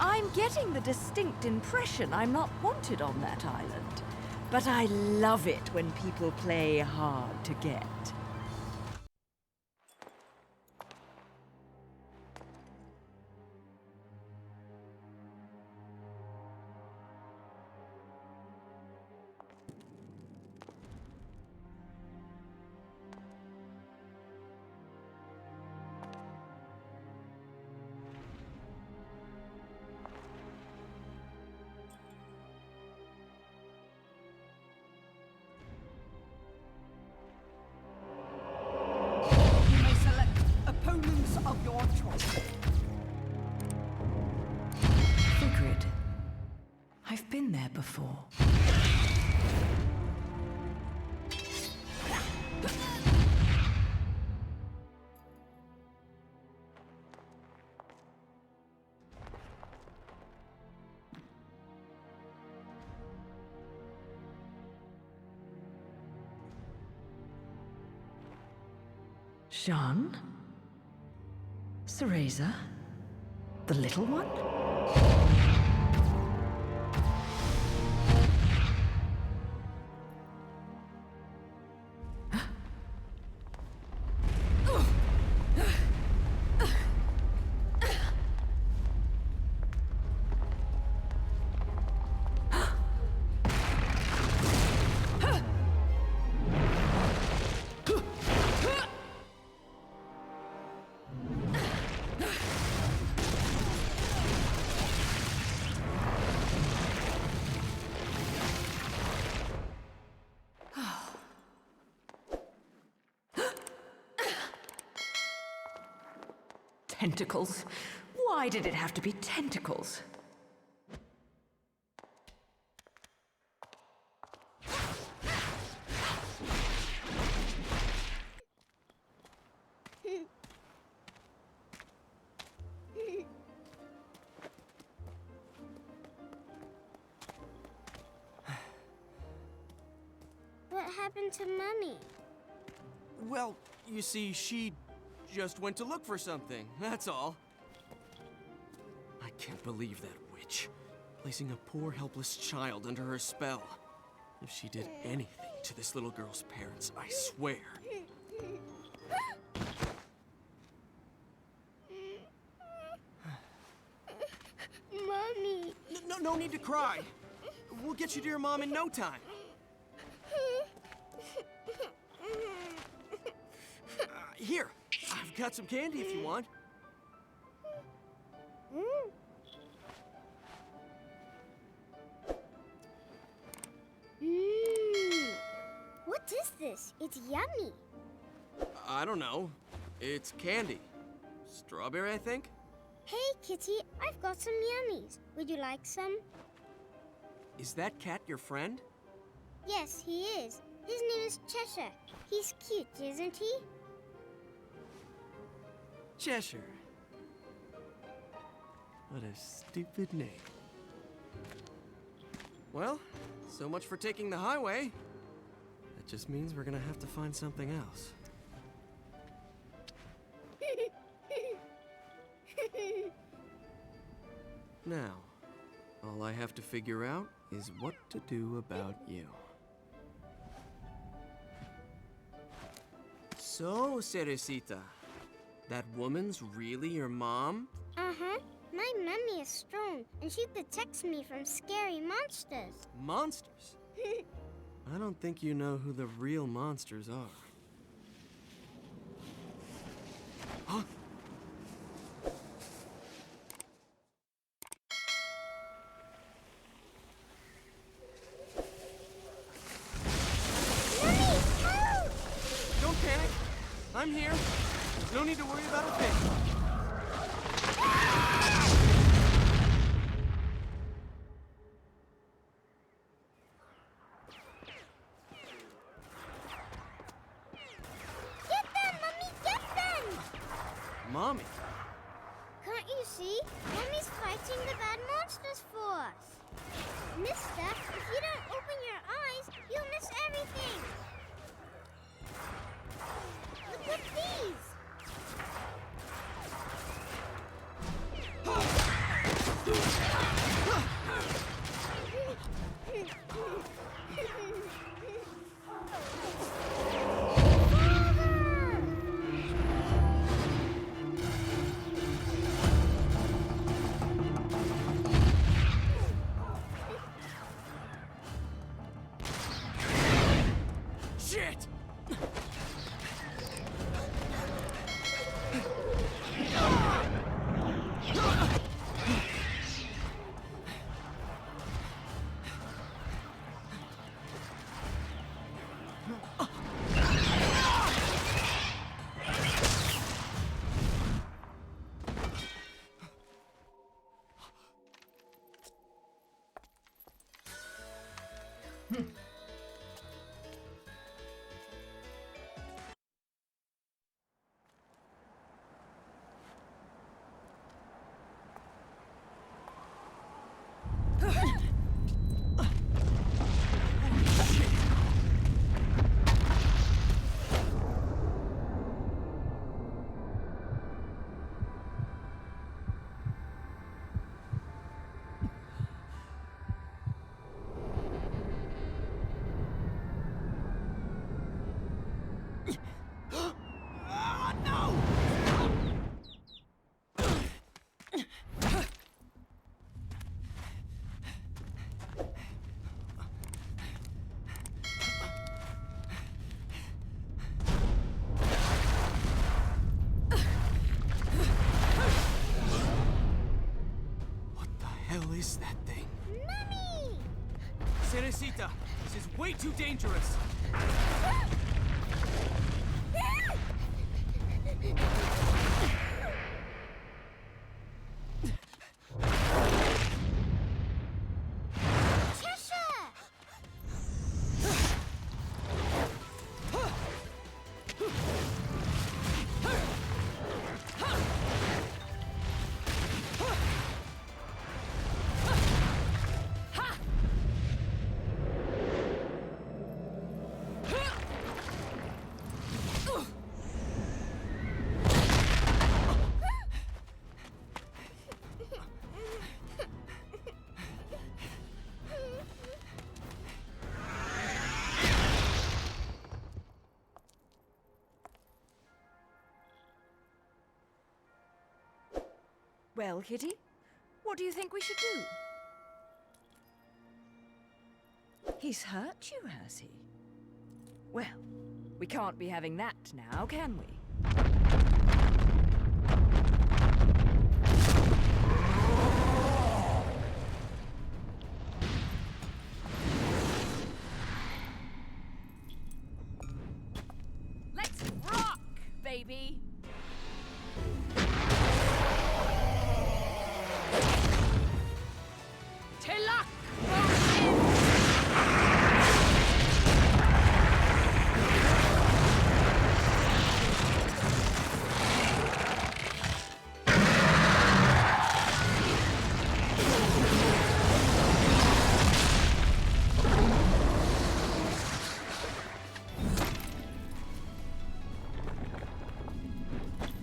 I'm getting the distinct impression I'm not wanted on that island. But I love it when people play hard to get. You may select opponents of your choice. Sigrid. I've been there before. Jean? Cereza? The little one? Tentacles? Why did it have to be tentacles? What happened to Mummy? Well, you see, she just went to look for something, that's all. I can't believe that witch, placing a poor helpless child under her spell. If she did anything to this little girl's parents, I swear. Mommy! No need to cry. We'll get you to your mom in no time. Here, I've got some candy if you want. What is this? It's yummy. I don't know. It's candy. Strawberry, I think? Hey, Kitty, I've got some yummies. Would you like some? Is that cat your friend? Yes, he is. His name is Cheshire. He's cute, isn't he? Cheshire. What a stupid name. Well, so much for taking the highway. That just means we're gonna have to find something else. Now, all I have to figure out is what to do about you. So, Cerecita, that woman's really your mom? Uh-huh. My mummy is strong, and she protects me from scary monsters. Monsters? I don't think you know who the real monsters are. Huh? Mummy, help! Don't panic. I'm here. There's no need to worry about a thing. Get them, Mummy, get them! Mommy? Can't you see? Mummy's fighting the bad monsters for us. Mister, if you don't open your eyes, you'll miss everything. Look at these. Shit! Is that thing? Mummy! Cerecita, this is way too dangerous. Well, Kitty, what do you think we should do? He's hurt you, has he? Well, we can't be having that now, can we? Let's rock, baby! Tilak!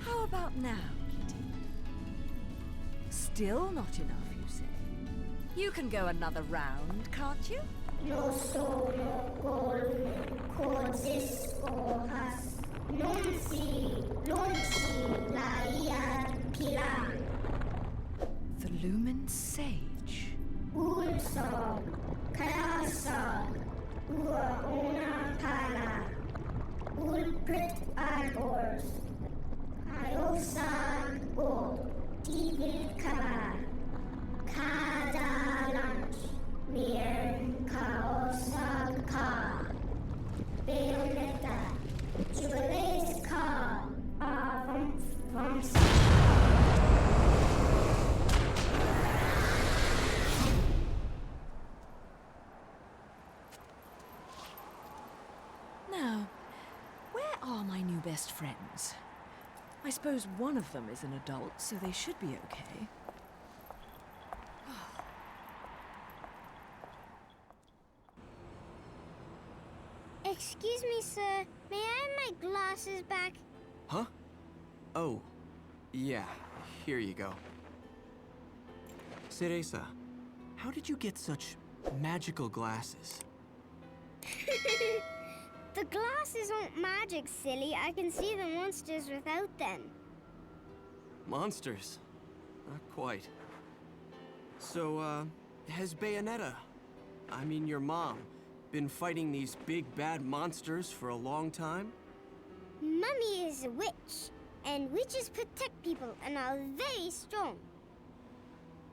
How about now, Kitty? Still not enough, you say? You can go another round, can't you? No solo coexistas, non si la pila. The Lumen Sage. Ulso, kalasa, una pala, ulprit arbors, ayosan o tigil kaba, kada lunch, mir kaosan ka, Bayonetta, jubilees ka, from Now, where are my new best friends? I suppose one of them is an adult, so they should be okay. Excuse me, sir. May I have my glasses back? Huh? Oh, yeah, here you go. Cereza, how did you get such magical glasses? The glasses aren't magic, silly. I can see the monsters without them. Monsters? Not quite. So, has Bayonetta, I mean your mom, been fighting these big bad monsters for a long time? Mummy is a witch, and witches protect people and are very strong.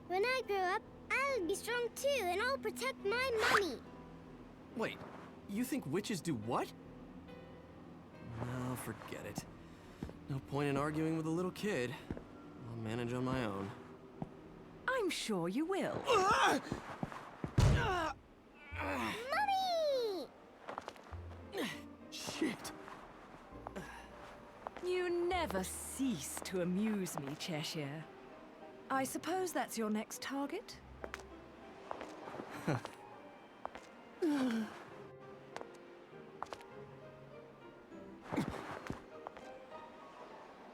When I grow up, I'll be strong too, and I'll protect my mummy. Wait, you think witches do what? No, forget it. No point in arguing with a little kid. I'll manage on my own. I'm sure you will. Mummy! Shit. You never cease to amuse me, Cheshire. I suppose that's your next target?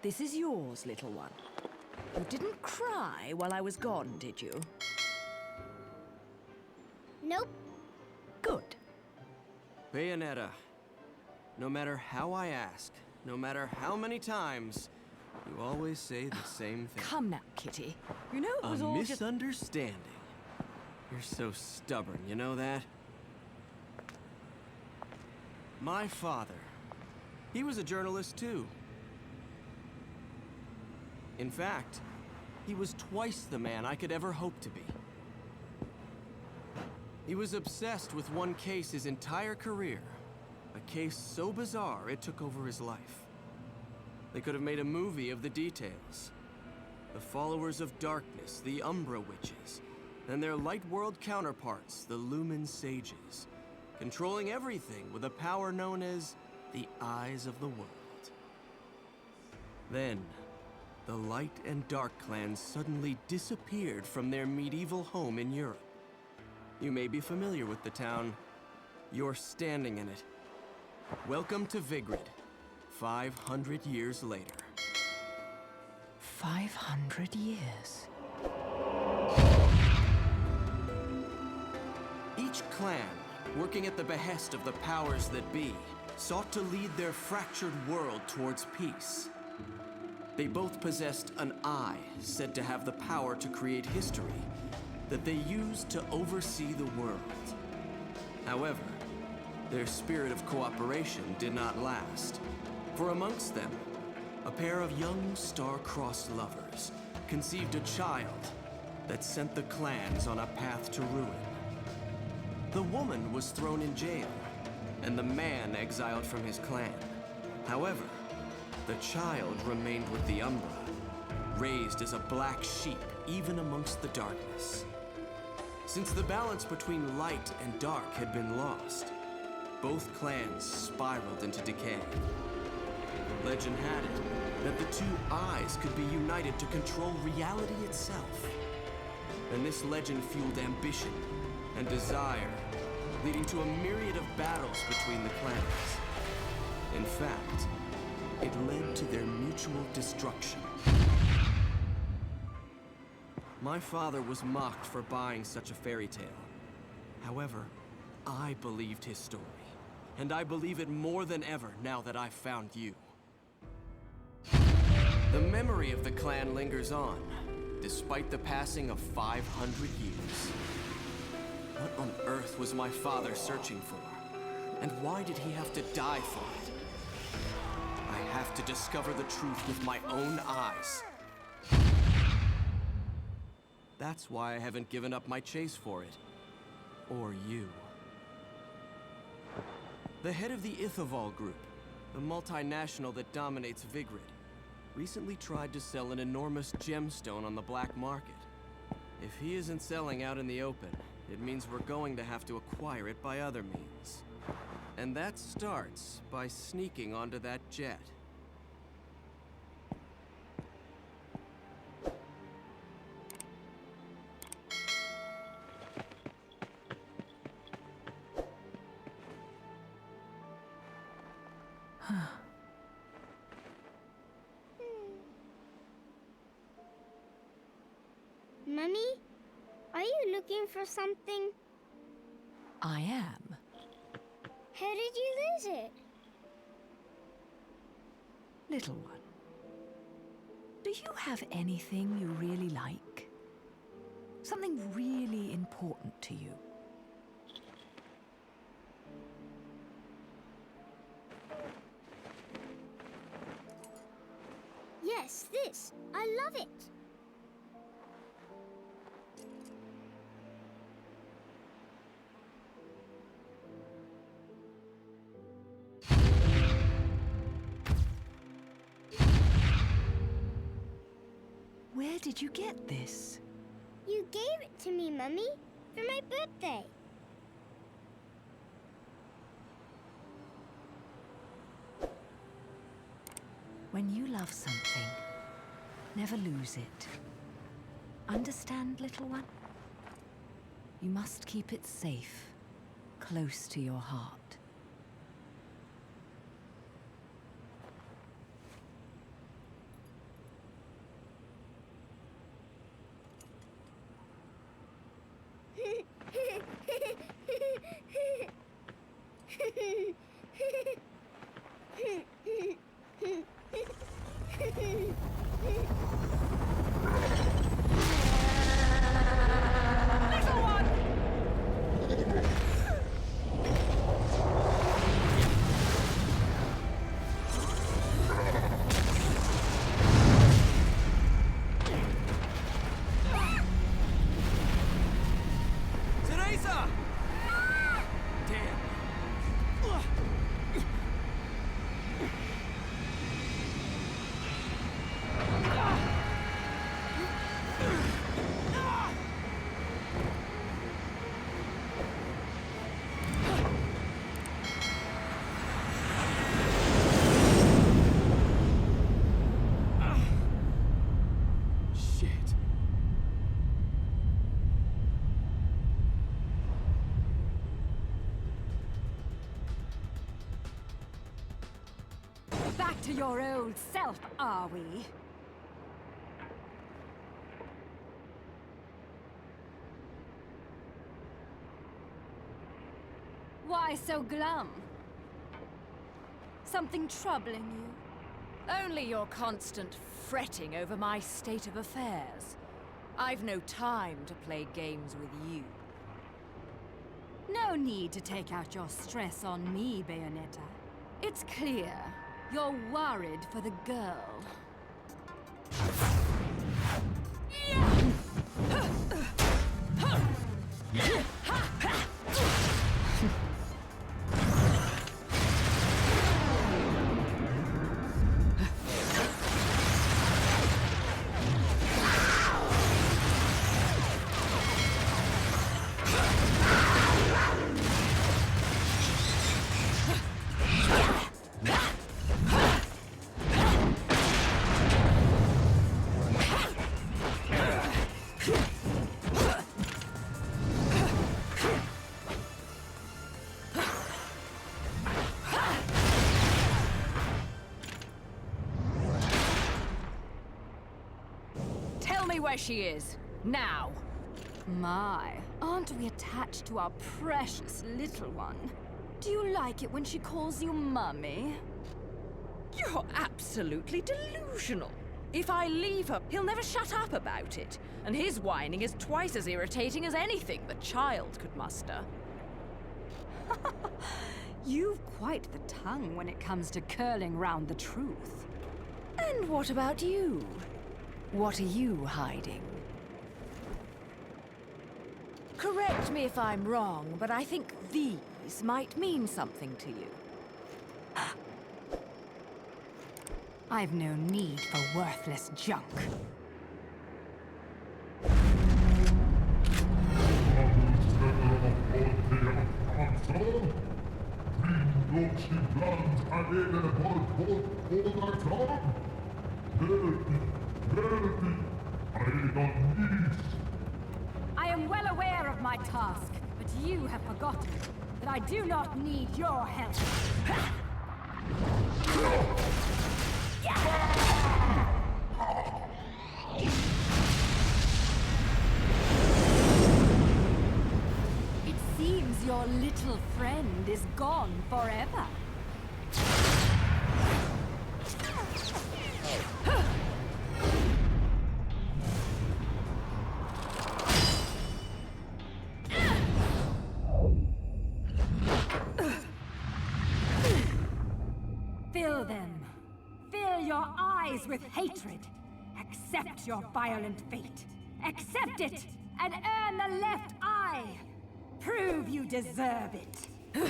This is yours, little one. You didn't cry while I was gone, did you? Nope. Good. Bayonetta, no matter how I ask, no matter how many times, you always say the same thing. Come now, Kitty. You know it was A all just... misunderstanding. You're so stubborn, you know that? My father, he was a journalist too. In fact, he was twice the man I could ever hope to be. He was obsessed with one case his entire career. A case so bizarre it took over his life. They could have made a movie of the details. The followers of darkness, the Umbra Witches, and their light world counterparts, the Lumen Sages, controlling everything with a power known as the Eyes of the World. Then, the Light and Dark clans suddenly disappeared from their medieval home in Europe. You may be familiar with the town. You're standing in it. Welcome to Vigrid, 500 years later. 500 years. Each clan, working at the behest of the powers that be, sought to lead their fractured world towards peace. They both possessed an eye said to have the power to create history that they used to oversee the world. However, their spirit of cooperation did not last. For amongst them, a pair of young star-crossed lovers conceived a child that sent the clans on a path to ruin. The woman was thrown in jail, and the man exiled from his clan. However, the child remained with the Umbra, raised as a black sheep even amongst the darkness. Since the balance between light and dark had been lost, both clans spiraled into decay. Legend had it that the two eyes could be united to control reality itself. And this legend fueled ambition and desire, leading to a myriad of battles between the clans. In fact, it led to their mutual destruction. My father was mocked for buying such a fairy tale. However, I believed his story, and I believe it more than ever now that I've found you. The memory of the clan lingers on, despite the passing of 500 years. What on earth was my father searching for? And why did he have to die for it? I have to discover the truth with my own eyes. That's why I haven't given up my chase for it. Or you. The head of the Ithaval Group, the multinational that dominates Vigrid, recently tried to sell an enormous gemstone on the black market. If he isn't selling out in the open, it means we're going to have to acquire it by other means. And that starts by sneaking onto that jet. Mummy, are you looking for something? I am. How did you lose it? Little one, do you have anything you really like? Something really important to you? Yes, this. I love it. Where did you get this? You gave it to me, Mummy, for my birthday. When you love something, never lose it. Understand, little one? You must keep it safe, close to your heart. Back to your old self, are we? Why so glum? Something troubling you? Only your constant fretting over my state of affairs. I've no time to play games with you. No need to take out your stress on me, Bayonetta. It's clear you're worried for the girl. Tell me where she is, now! My, aren't we attached to our precious little one? Do you like it when she calls you Mummy? You're absolutely delusional. If I leave her, he'll never shut up about it. And his whining is twice as irritating as anything the child could muster. You've quite the tongue when it comes to curling round the truth. And what about you? What are you hiding? Correct me if I'm wrong, but I think these might mean something to you. I've no need for worthless junk. I am well aware of my task, but you have forgotten that I do not need your help. It seems your little friend is gone forever. Fill them. Fill your eyes with hatred. Accept your violent fate. Accept it, and earn the left eye. Prove you deserve it. My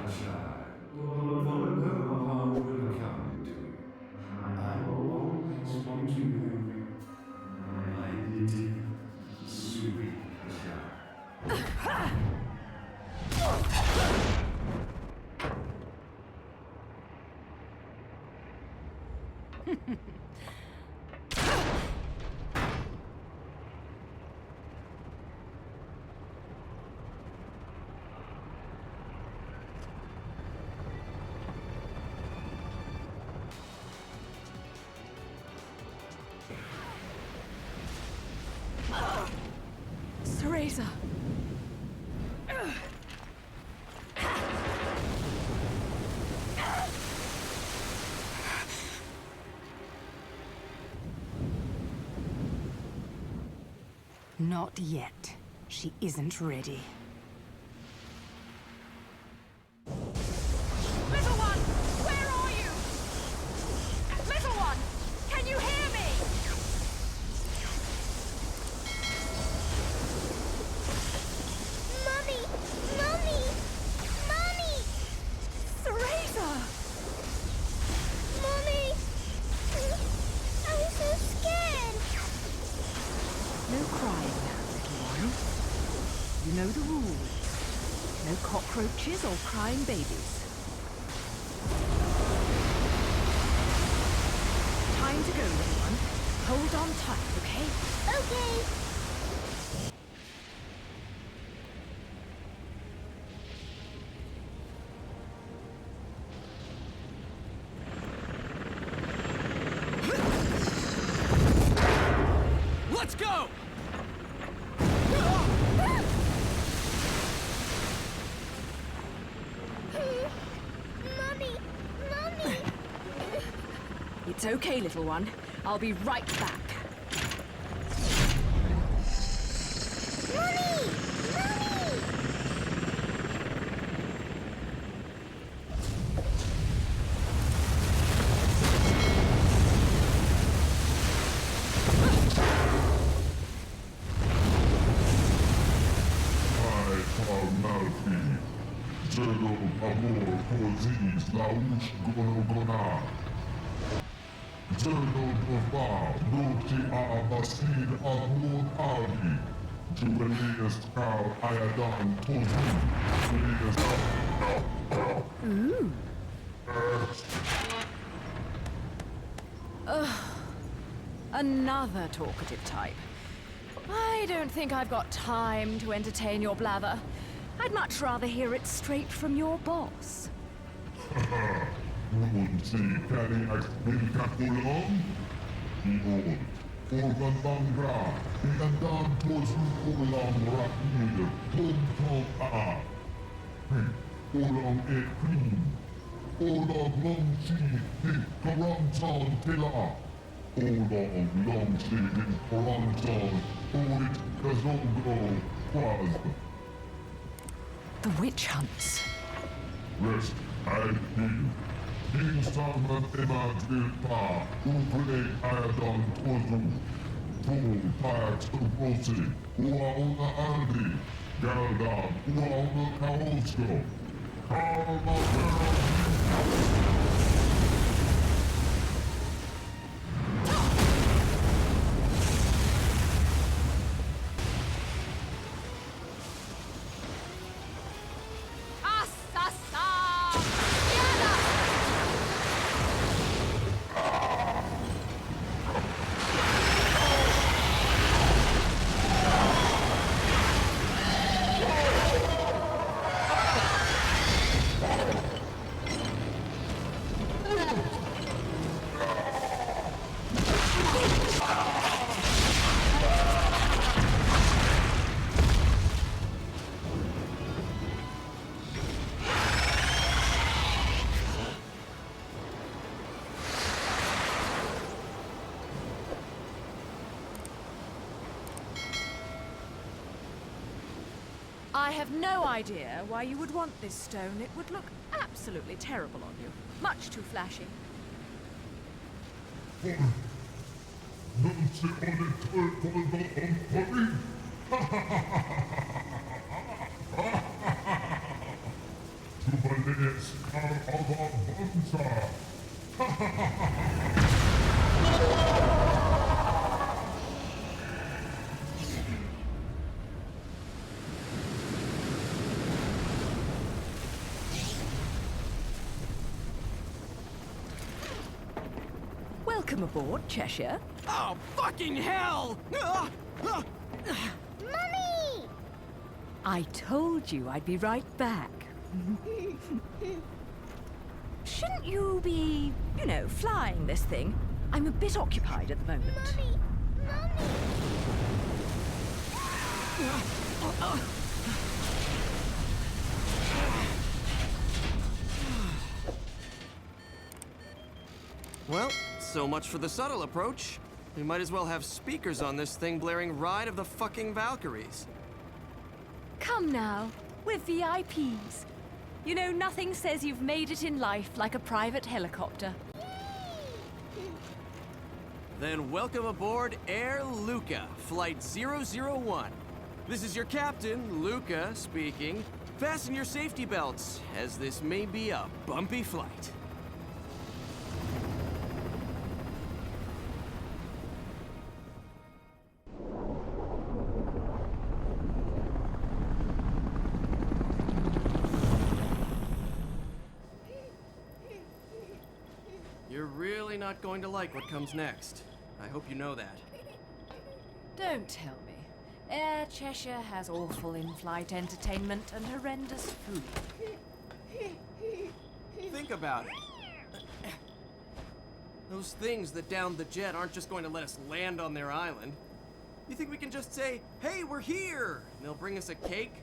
child, for no harm will come to you. I will always want to know you, my dear, sweet child. Teresa! Not yet. She isn't ready. Little one! Where are you? Little one! Can you hear me? Mommy! Mommy! Mommy! Teresa! Mommy! I'm so scared! No crying now, little one. You know the rules. No cockroaches or crying babies. Time to go, little one. Hold on tight, okay? Okay. Let's go! Mommy! Mommy! It's It's okay, little one. I'll be right back. Mommy! Mommy! Ooh. Ugh. Another talkative type. I don't think I've got time to entertain your blather. I'd much rather hear it straight from your boss. The witch hunts. Rest, I need. King Salman Emad Vilpa, Ukule Ayadon Tozu, Tul Pax Uprosi, Uauna Aldi, Galdan, Uauna Kaosko, I have no idea why you would want this stone. It would look absolutely terrible on you. Much too flashy. Welcome aboard, Cheshire. Oh, fucking hell! Mommy! I told you I'd be right back. Shouldn't you be, you know, flying this thing? I'm a bit occupied at the moment. Mommy! Mommy! Well, so much for the subtle approach. We might as well have speakers on this thing blaring Ride of the fucking Valkyries. Come now, we're VIPs. You know, nothing says you've made it in life like a private helicopter. Then welcome aboard Air Luca, Flight 001. This is your captain, Luca, speaking. Fasten your safety belts, as this may be a bumpy flight. You're really not going to like what comes next. I hope you know that. Don't tell me. Air Cheshire has awful in-flight entertainment and horrendous food. Think about it. Those things that downed the jet aren't just going to let us land on their island. You think we can just say, "Hey, we're here," and they'll bring us a cake?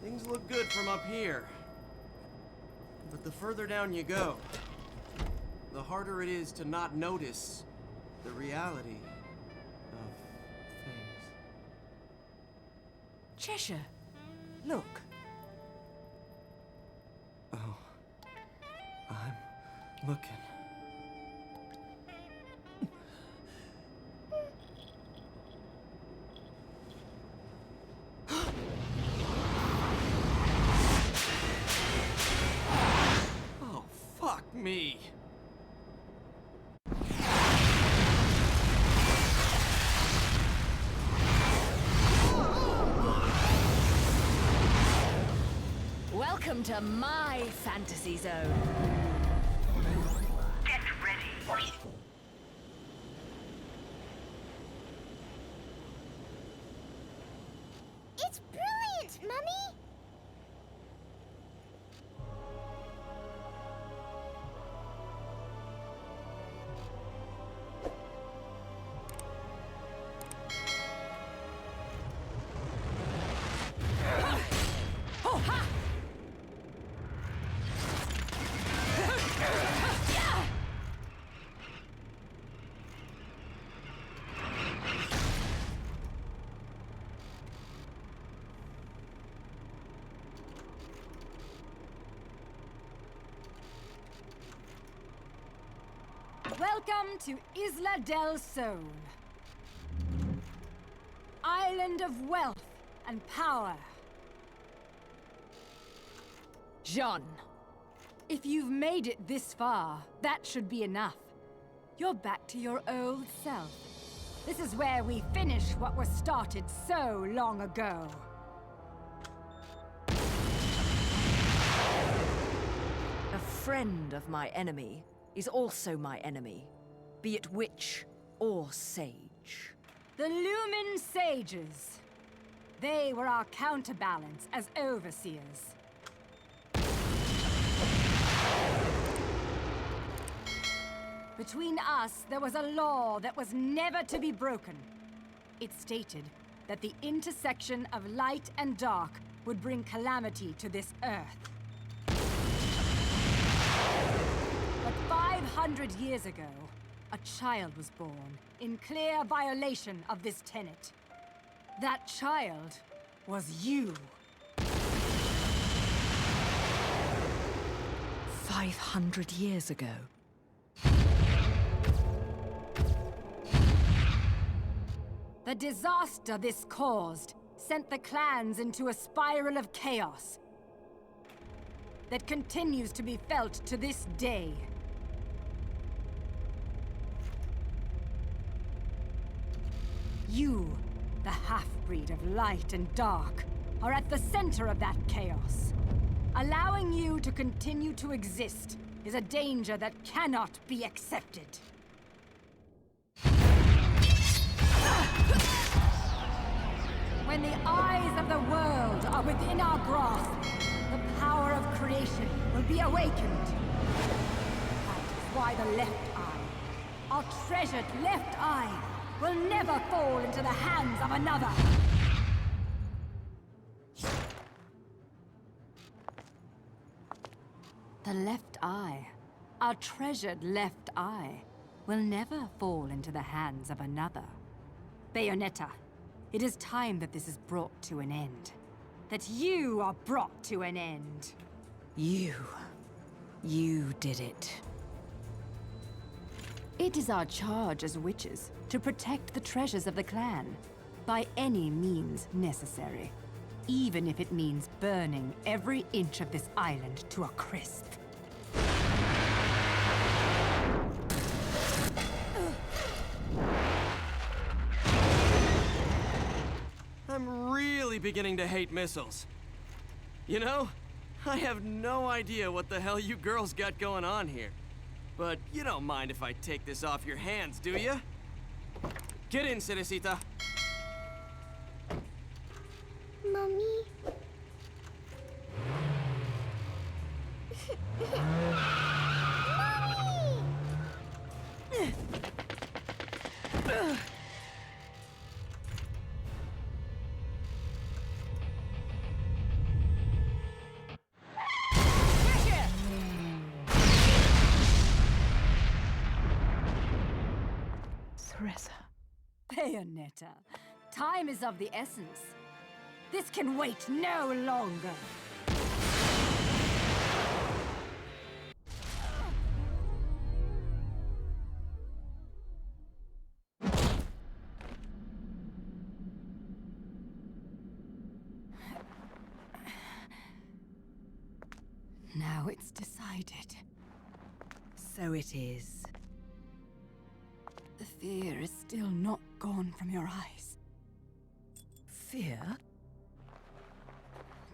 Things look good from up here. But the further down you go, the harder it is to not notice the reality of things. Cheshire, look. Oh, I'm looking. Oh, fuck me. Welcome to my fantasy zone. Get ready. It's brilliant, Mummy! Oh, ha! Welcome to Isla del Sol. Island of wealth and power. Jean. If you've made it this far, that should be enough. You're back to your old self. This is where we finish what was started so long ago. A friend of my enemy is also my enemy, be it witch or sage. The Lumen Sages. They were our counterbalance as overseers. Between us, there was a law that was never to be broken. It stated that the intersection of light and dark would bring calamity to this earth. But 500 years ago, a child was born in clear violation of this tenet. That child was you. 500 years ago. The disaster this caused sent the clans into a spiral of chaos that continues to be felt to this day. You, the half-breed of light and dark, are at the center of that chaos. Allowing you to continue to exist is a danger that cannot be accepted. When the eyes of the world are within our grasp, the power of creation will be awakened. That is why the left eye, our treasured left eye, will never fall into the hands of another. The left eye, our treasured left eye, will never fall into the hands of another. Bayonetta, it is time that this is brought to an end. That you are brought to an end. You did it. It is our charge as witches to protect the treasures of the clan by any means necessary, even if it means burning every inch of this island to a crisp. I'm really beginning to hate missiles. You know, I have no idea what the hell you girls got going on here. But you don't mind if I take this off your hands, do you? Get in, Cerecita. Mommy? Teresa. Bayonetta, time is of the essence. This can wait no longer. Now it's decided. So it is. The fear is still not gone from your eyes. Fear?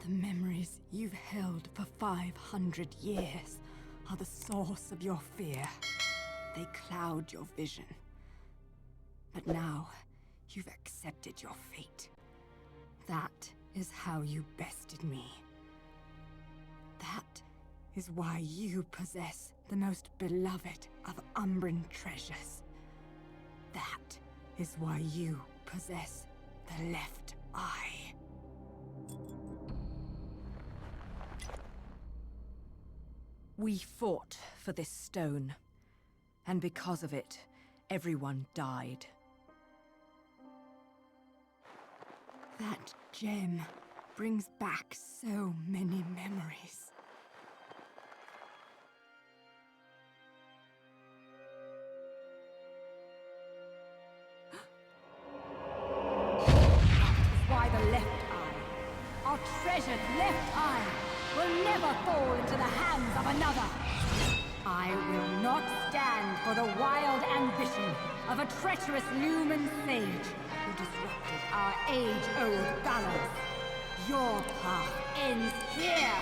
The memories you've held for 500 years are the source of your fear. They cloud your vision. But now, you've accepted your fate. That is how you bested me. That is why you possess the most beloved of Umbran treasures. That is why you possess the left eye. We fought for this stone, and because of it, everyone died. That gem brings back so many memories. Why the left eye, our treasured left eye, will never fall into the hands of another. I will not stand for the wild ambition of a treacherous Lumen sage who disrupted our age-old balance. Your path ends here!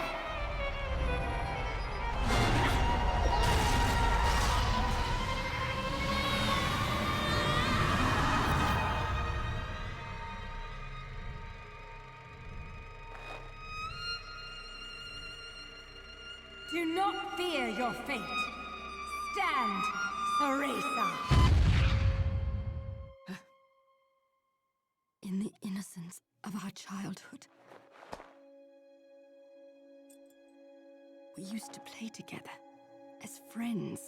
Do not fear your fate. Stand, Teresa. In the innocence of our childhood, we used to play together as friends.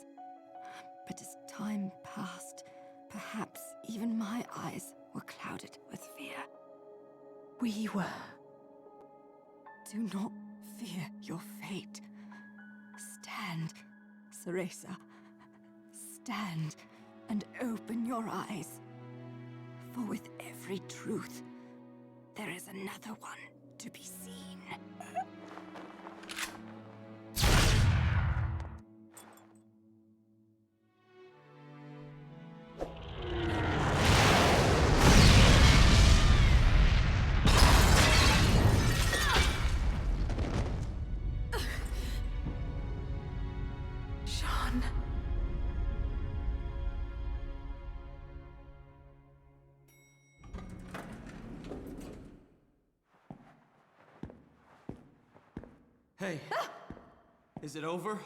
But as time passed, perhaps even my eyes were clouded with fear. We were. Do not fear your fate. Stand, Teresa. Stand and open your eyes. For with every truth, there is another one to be seen. Hey, is it over?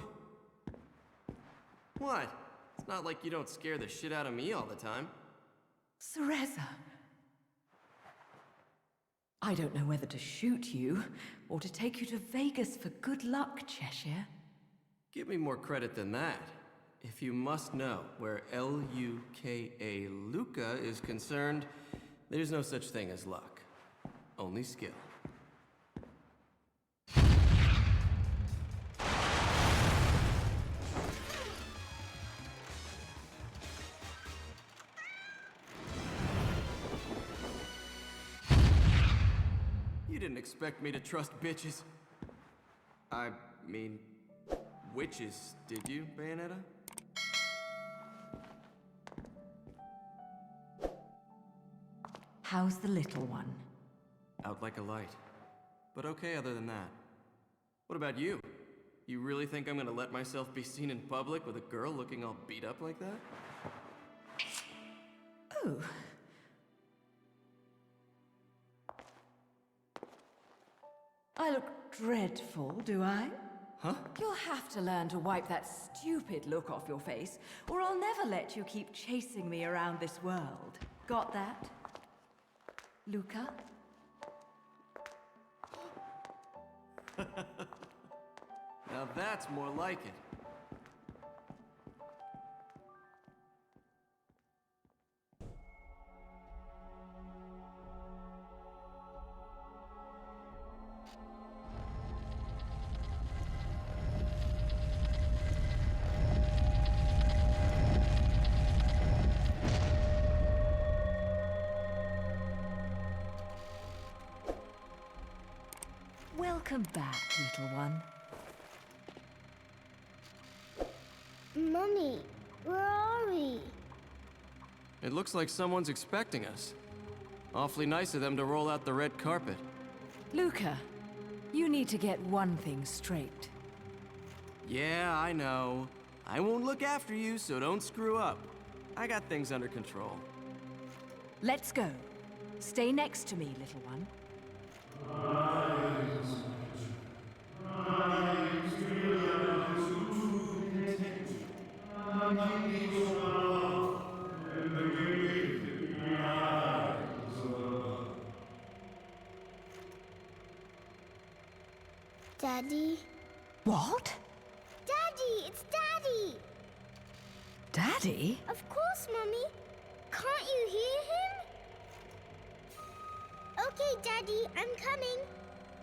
What? It's not like you don't scare the shit out of me all the time. Teresa. I don't know whether to shoot you, or to take you to Vegas for good luck, Cheshire. Give me more credit than that. If you must know, where L-U-K-A Luca is concerned, there's no such thing as luck. Only skill. You didn't expect me to trust bitches. I mean, witches, did you, Bayonetta? How's the little one? Out like a light. But okay other than that. What about you? You really think I'm gonna let myself be seen in public with a girl looking all beat up like that? Oh. I look dreadful, do I? Huh? You'll have to learn to wipe that stupid look off your face, or I'll never let you keep chasing me around this world. Got that? Luca? Now that's more like it. Welcome back, little one. Mummy, where are we? It looks like someone's expecting us. Awfully nice of them to roll out the red carpet. Luca, you need to get one thing straight. Yeah, I know. I won't look after you, so don't screw up. I got things under control. Let's go. Stay next to me, little one. Daddy? What? Daddy! It's Daddy! Daddy? Of course, Mummy. Can't you hear him? Okay, Daddy, I'm coming.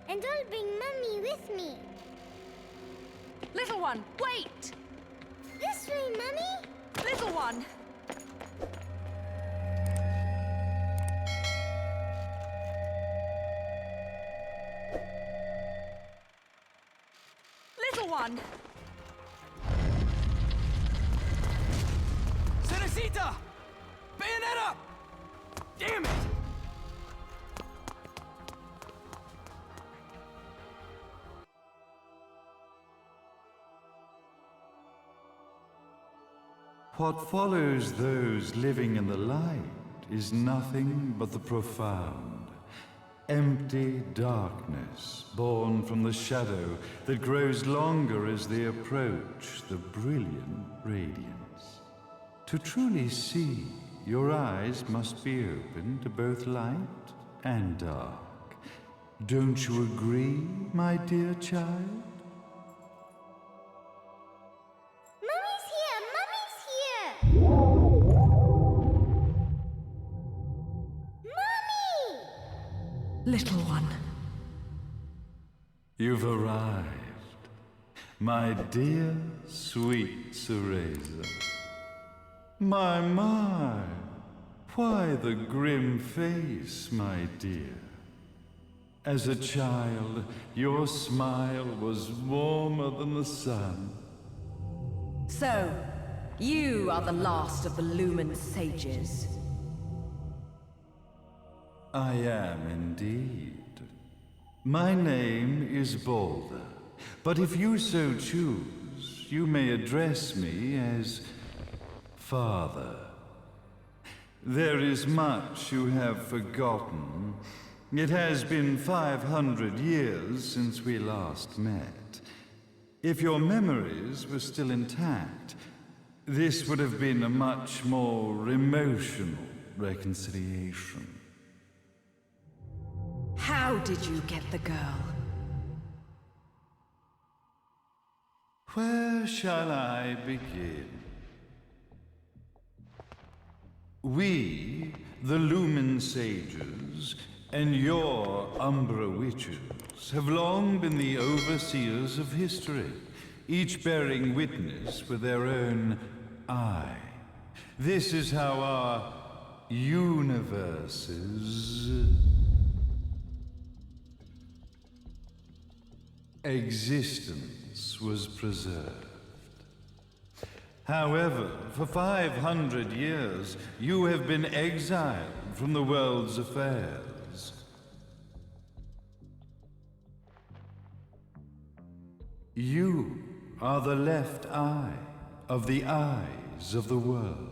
And I'll bring Mummy with me. Little one, wait! This way, Mummy. Little one! Little one! Cerecita! Bayonetta! Damn it! What follows those living in the light is nothing but the profound, empty darkness born from the shadow that grows longer as they approach the brilliant radiance. To truly see, your eyes must be open to both light and dark. Don't you agree, my dear child? Mummy's here! Mummy's here! Mummy! Little one. You've arrived, my dear, sweet Cereza. My, why the grim face, my dear? As a child, your smile was warmer than the sun. So, you are the last of the Lumen sages. I am indeed. My name is Balder, but if you so choose, you may address me as Father. There is much you have forgotten. It has been 500 years since we last met. If your memories were still intact, this would have been a much more emotional reconciliation. How did you get the girl? Where shall I begin? We, the Lumen Sages, and your Umbra Witches, have long been the overseers of history, each bearing witness with their own eye. This is how our universes existence was preserved. However, for 500 years, you have been exiled from the world's affairs. You are the left eye of the eyes of the world.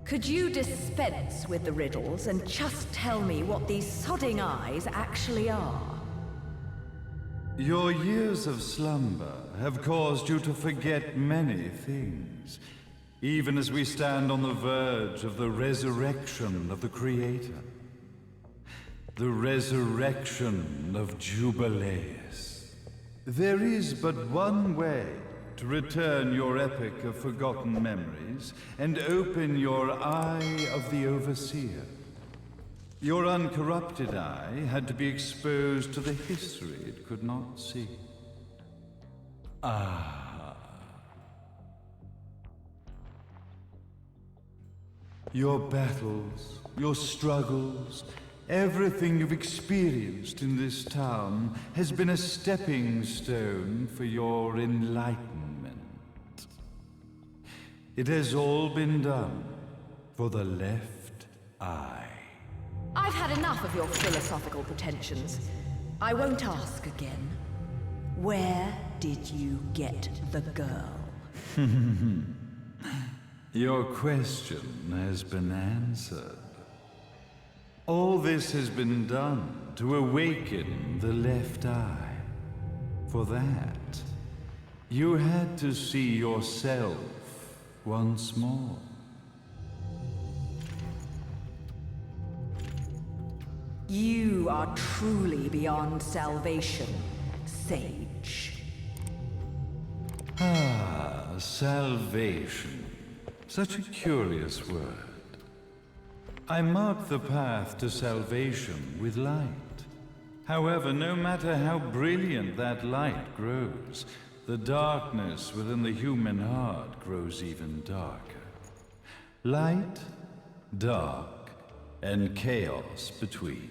Could you dispense with the riddles and just tell me what these sodding eyes actually are? Your years of slumber have caused you to forget many things, even as we stand on the verge of the resurrection of the Creator. The resurrection of Jubileus. There is but one way to return your epic of forgotten memories and open your eye of the Overseer. Your uncorrupted eye had to be exposed to the history it could not see. Ah. Your battles, your struggles, Everything you've experienced in this town has been a stepping stone for your enlightenment. It has all been done for the left eye. I've had enough of your philosophical pretensions. I won't ask again. Where did you get the girl? Your question has been answered. All this has been done to awaken the left eye. For that, you had to see yourself once more. You are truly beyond salvation, sage. Ah, salvation. Such a curious word. I mark the path to salvation with light. However, no matter how brilliant that light grows, the darkness within the human heart grows even darker. Light, dark, and chaos between.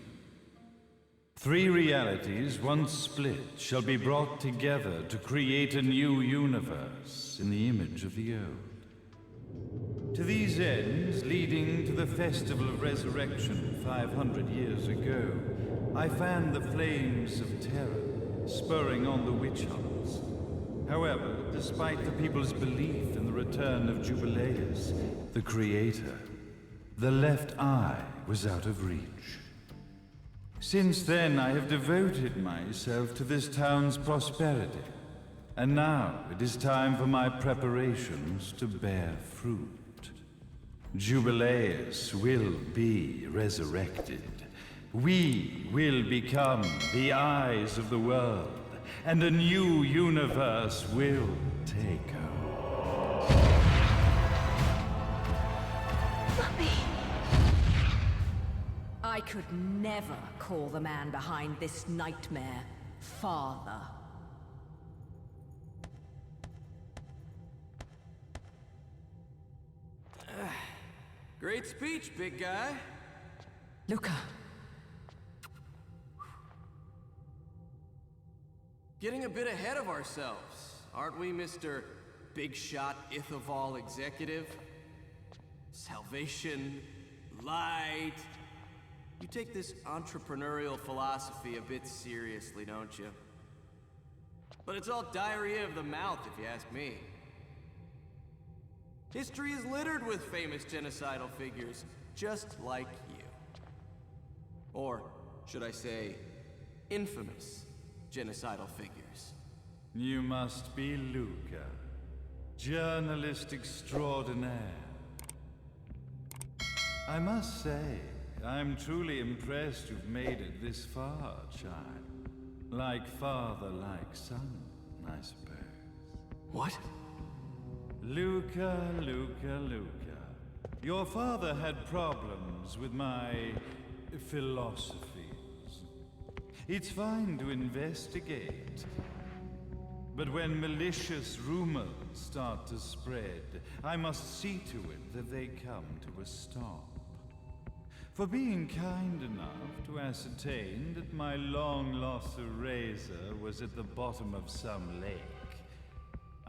Three realities, once split, shall be brought together to create a new universe in the image of the old. To these ends, leading to the Festival of Resurrection 500 years ago, I fanned the flames of terror, spurring on the witch hunts. However, despite the people's belief in the return of Jubileus, the Creator, the left eye was out of reach. Since then, I have devoted myself to this town's prosperity, and now it is time for my preparations to bear fruit. Jubileus will be resurrected. We will become the eyes of the world, and a new universe will take hold. Mummy! I could never call the man behind this nightmare father. Great speech, big guy. Luca. Getting a bit ahead of ourselves, aren't we, Mr. Big Shot Ithaval Executive? Salvation, light. You take this entrepreneurial philosophy a bit seriously, don't you? But it's all diarrhea of the mouth, if you ask me. History is littered with famous genocidal figures, just like you. Or, should I say, infamous genocidal figures. You must be Luca, journalist extraordinaire. I must say, I'm truly impressed you've made it this far, child. Like father, like son, I suppose. What? Luca, Luca, Luca. Your father had problems with my philosophies. It's fine to investigate, but when malicious rumors start to spread, I must see to it that they come to a stop. For being kind enough to ascertain that my long-lost eraser was at the bottom of some lake,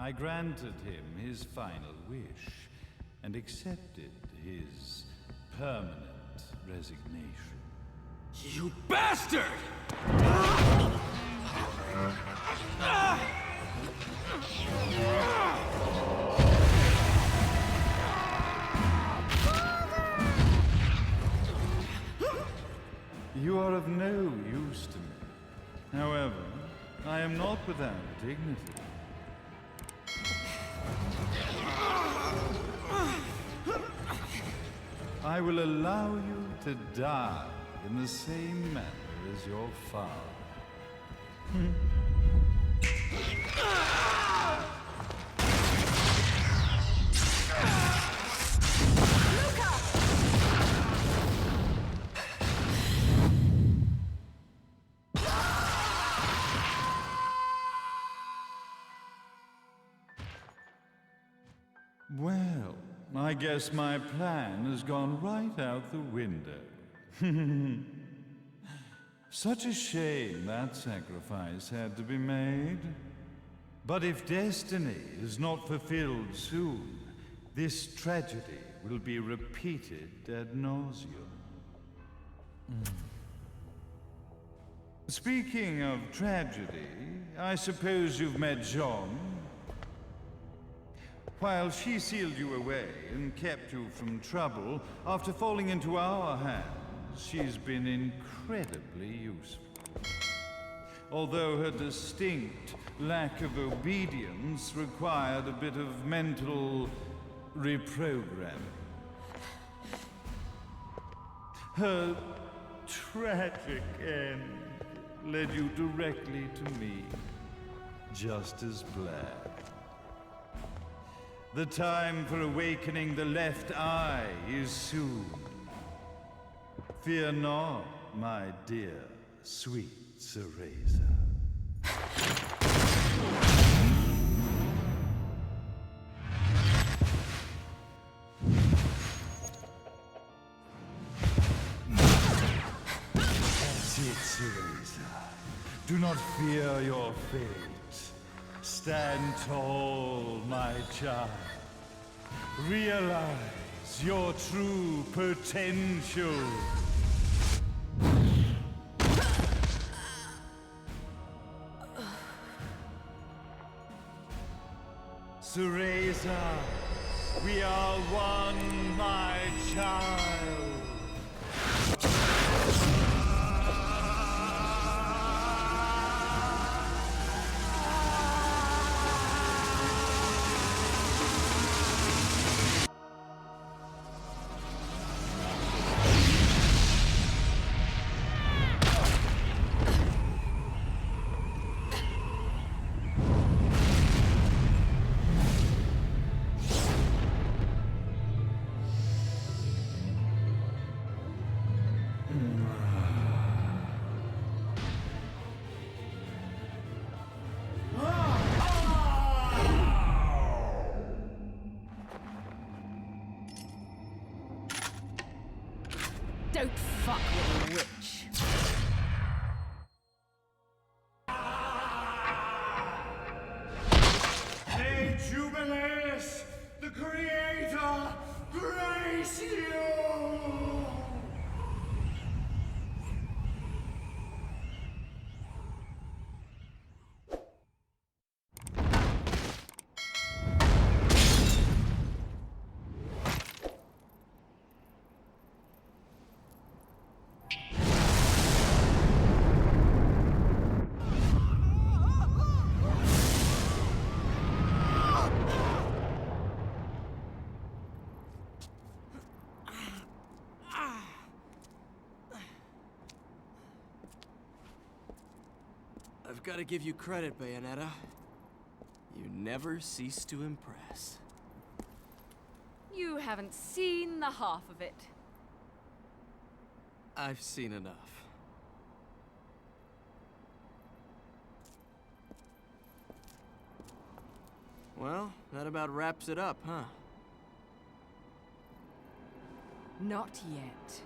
I granted him his final wish and accepted his permanent resignation. You bastard! You are of no use to me. However, I am not without dignity. I will allow you to die in the same manner as your father. Well, I guess my plan has gone right out the window. Such a shame that sacrifice had to be made. But if destiny is not fulfilled soon, this tragedy will be repeated ad nauseum. Speaking of tragedy, I suppose you've met Jean? While she sealed you away and kept you from trouble, after falling into our hands, she's been incredibly useful. Although her distinct lack of obedience required a bit of mental reprogramming. Her tragic end led you directly to me, just as planned. The time for awakening the left eye is soon. Fear not, my dear, sweet Cereza. That's it, Cereza. Do not fear your fate. Stand tall, my child. Realize your true potential. Cereza, we are one, my child. Don't fuck with a witch. May Jubileus, the Creator, grace you! I've got to give you credit, Bayonetta. You never cease to impress. You haven't seen the half of it. I've seen enough. Well, that about wraps it up, huh? Not yet.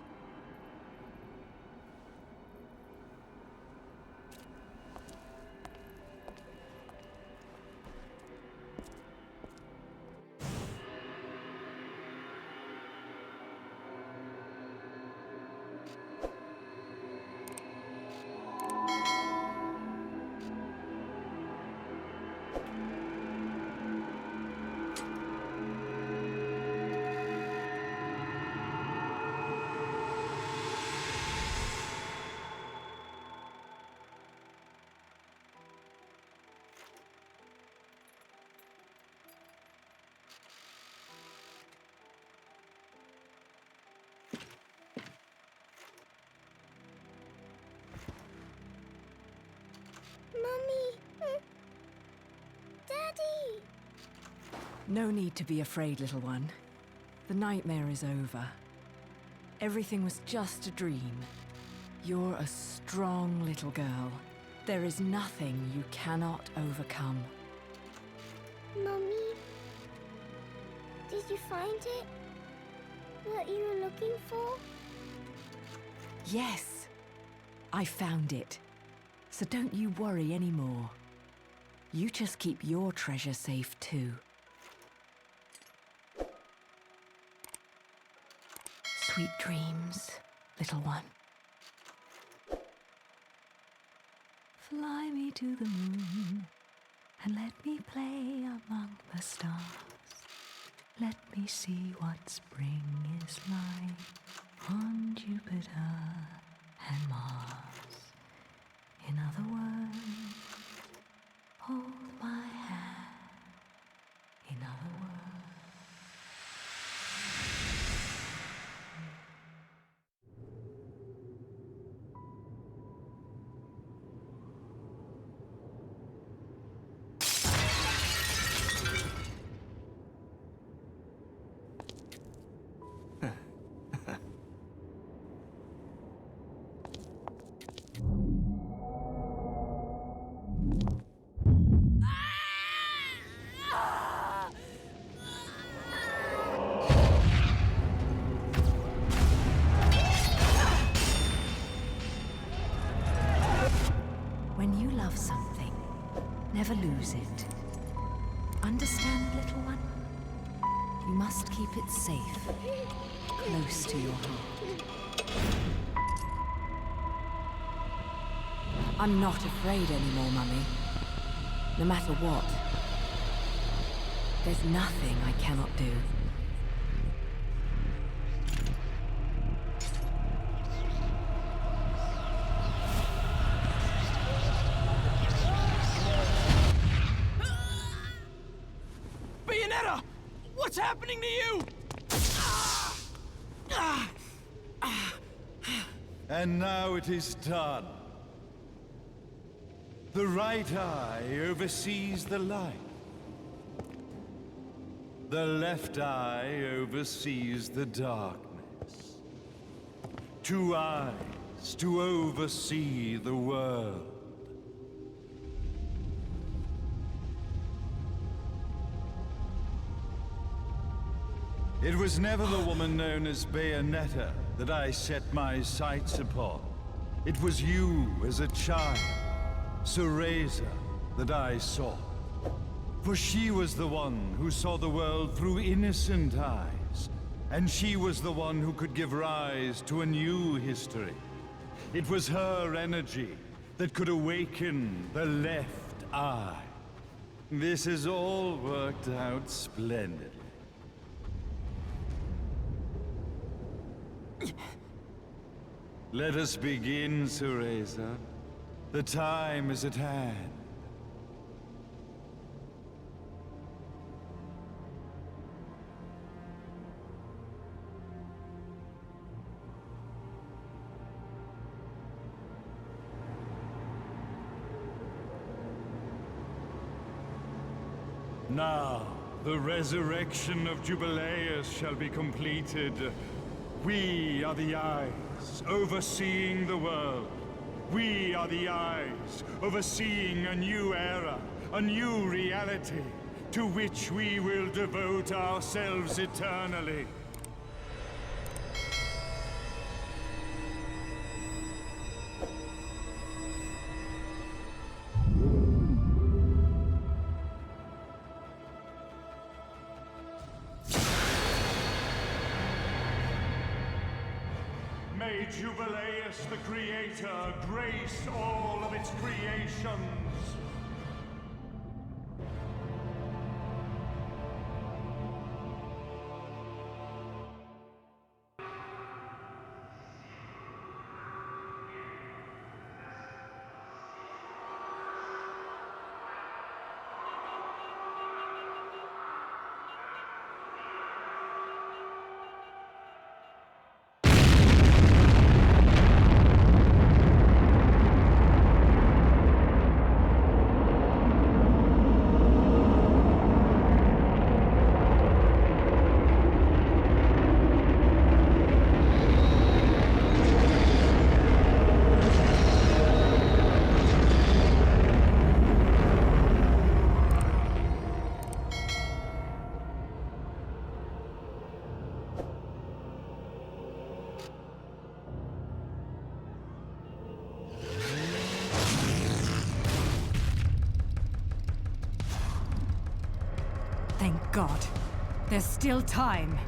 Mummy! Daddy! No need to be afraid, little one. The nightmare is over. Everything was just a dream. You're a strong little girl. There is nothing you cannot overcome. Mummy? Did you find it? What you were looking for? Yes. I found it. So don't you worry anymore. You just keep your treasure safe too. Sweet dreams, little one. Fly me to the moon and let me play among the stars. Let me see what spring is like on Jupiter and Mars. In other words, hold my hand. In other words. When you love something, never lose it. Understand, little one? You must keep it safe, close to your heart. I'm not afraid anymore, Mummy. No matter what. There's nothing I cannot do. Bayonetta! What's happening to you? And now it is done. The right eye oversees the light. The left eye oversees the darkness. 2 eyes to oversee the world. It was never the woman known as Bayonetta that I set my sights upon. It was you as a child, Cereza, that I saw. For she was the one who saw the world through innocent eyes, and she was the one who could give rise to a new history. It was her energy that could awaken the left eye. This has all worked out splendidly. Let us begin, Cereza. The time is at hand. Now, the resurrection of Jubileus shall be completed. We are the eyes, overseeing the world. We are the eyes, overseeing a new era, a new reality, to which we will devote ourselves eternally. May Jubileus the Creator grace all of its creations. God. There's still time.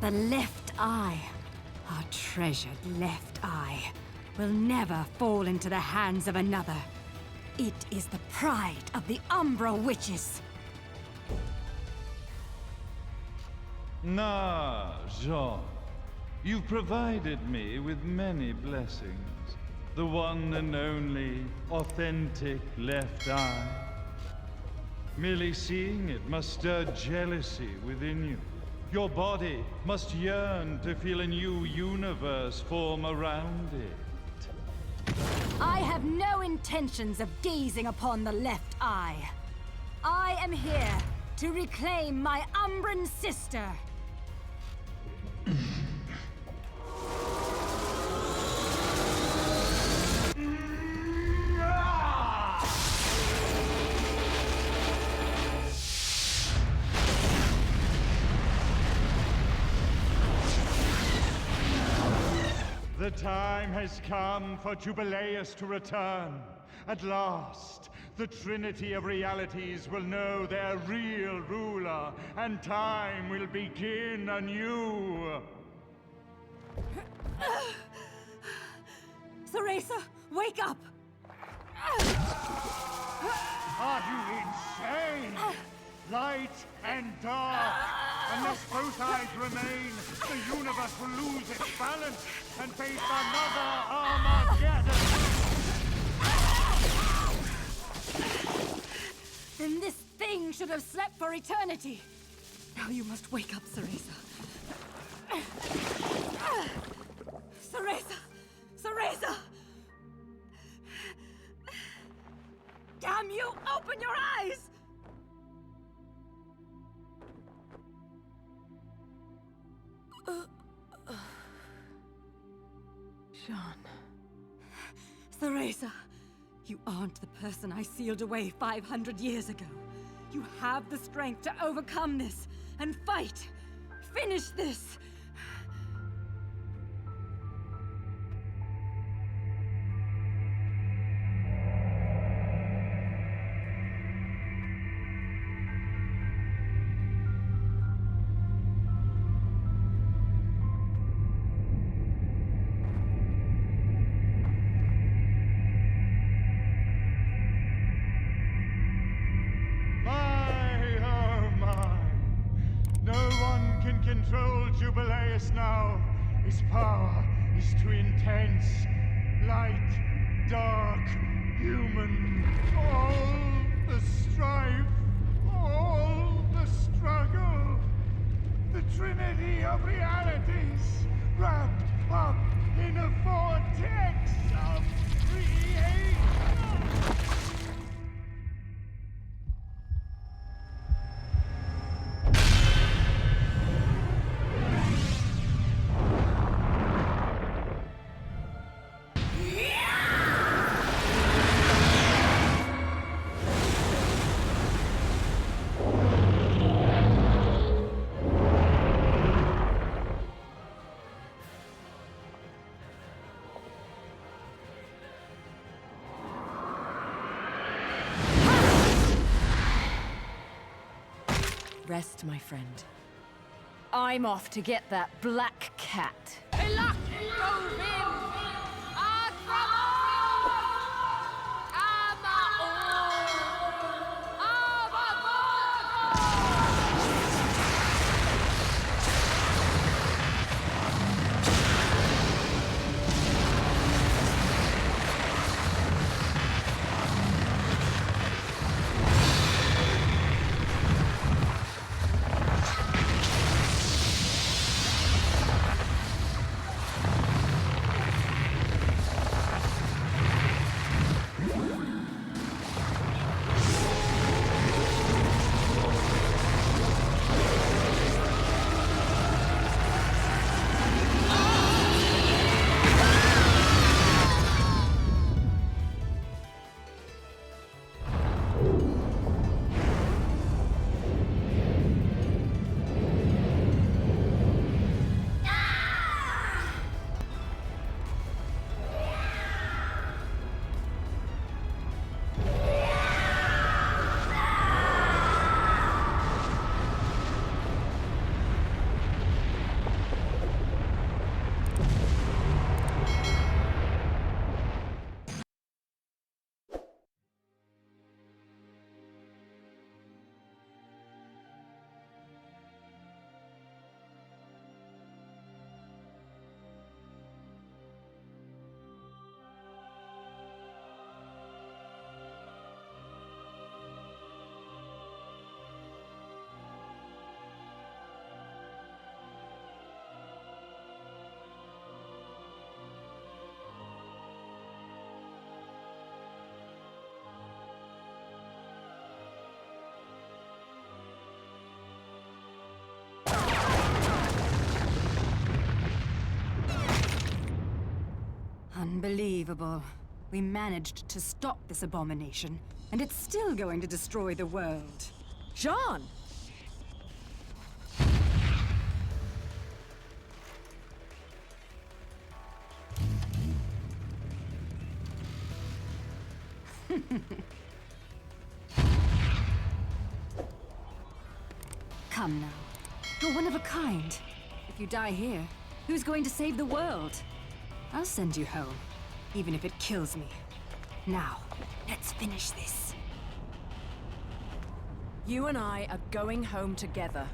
The left eye, our treasured left eye, will never fall into the hands of another. It is the pride of the Umbra Witches. Ah, Jean. You've provided me with many blessings. The one and only authentic left eye. Merely seeing it must stir jealousy within you. Your body must yearn to feel a new universe form around it. I have no intentions of gazing upon the left eye. I am here to reclaim my Umbran sister. The time has come for Jubileus to return. At last, the Trinity of Realities will know their real ruler, and time will begin anew. Cereza, wake up! Are you insane? Light and dark. Unless both eyes remain, the universe will lose its balance and face another Armageddon. Then this thing should have slept for eternity. Now you must wake up, Cereza. Cereza! Cereza! Damn you! Open your eyes! Jean. Cereza, you aren't the person I sealed away 500 years ago. You have the strength to overcome this and fight. Finish this. Control Jubileus now. His power is too intense. Light, dark, human. All the strife, all the struggle. The Trinity of Realities, wrapped up in a vortex of creation. Rest, my friend. I'm off to get that black cat. Unbelievable. We managed to stop this abomination, and it's still going to destroy the world. John! Come now. You're one of a kind. If you die here, who's going to save the world? I'll send you home, even if it kills me. Now, let's finish this. You and I are going home together.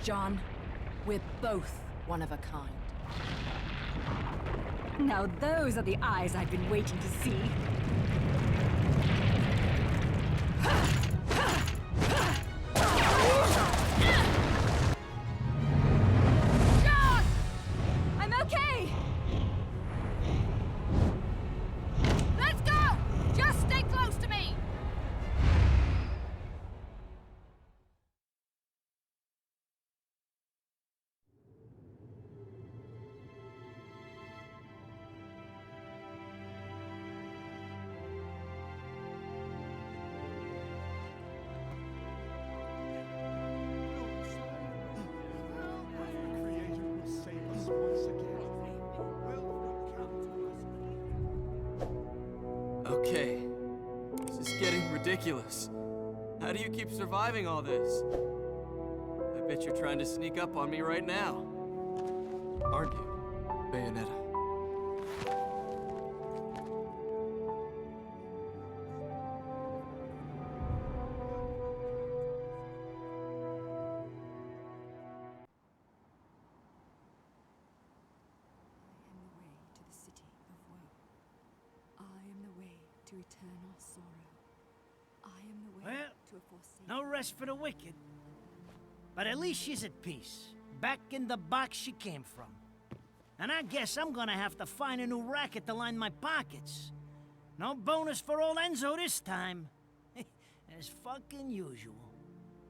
John, we're both one of a kind. Now those are the eyes I've been waiting to see. John! I'm okay! Let's go! Just stay close to me! Okay. This is getting ridiculous. How do you keep surviving all this? I bet you're trying to sneak up on me right now. Aren't you, Bayonetta? To eternal sorrow. I am the way to a forsaken... No rest for the wicked. But at least she's at peace. Back in the box she came from. And I guess I'm gonna have to find a new racket to line my pockets. No bonus for old Enzo this time. As fucking usual.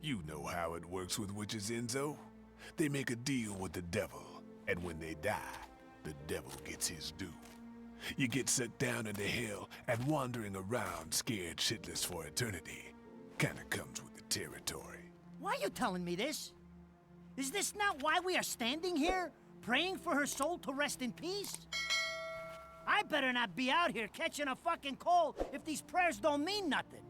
You know how it works with witches, Enzo. They make a deal with the devil, and when they die, the devil gets his due. You get sucked down into hell and wandering around scared shitless for eternity. Kinda comes with the territory. Why are you telling me this? Is this not why we are standing here? Praying for her soul to rest in peace? I better not be out here catching a fucking cold if these prayers don't mean nothing.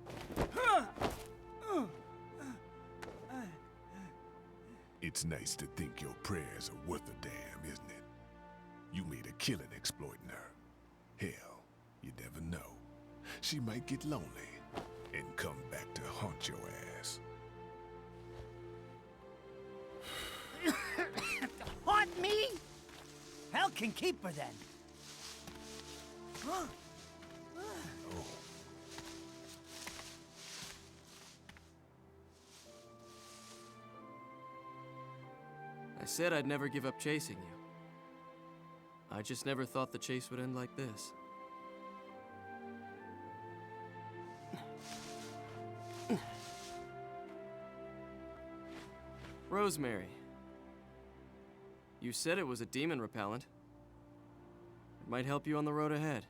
It's nice to think your prayers are worth a damn, isn't it? You made a killing exploiting her. Hell, you never know. She might get lonely and come back to haunt your ass. Haunt me? Hell can keep her then. Oh. I said I'd never give up chasing you. I just never thought the chase would end like this. Rosemary. You said it was a demon repellent. It might help you on the road ahead.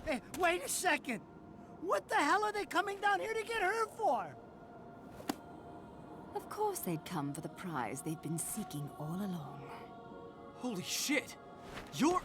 Hey, wait a second. What the hell are they coming down here to get her for? Of course they'd come for the prize they've been seeking all along. Holy shit! You're...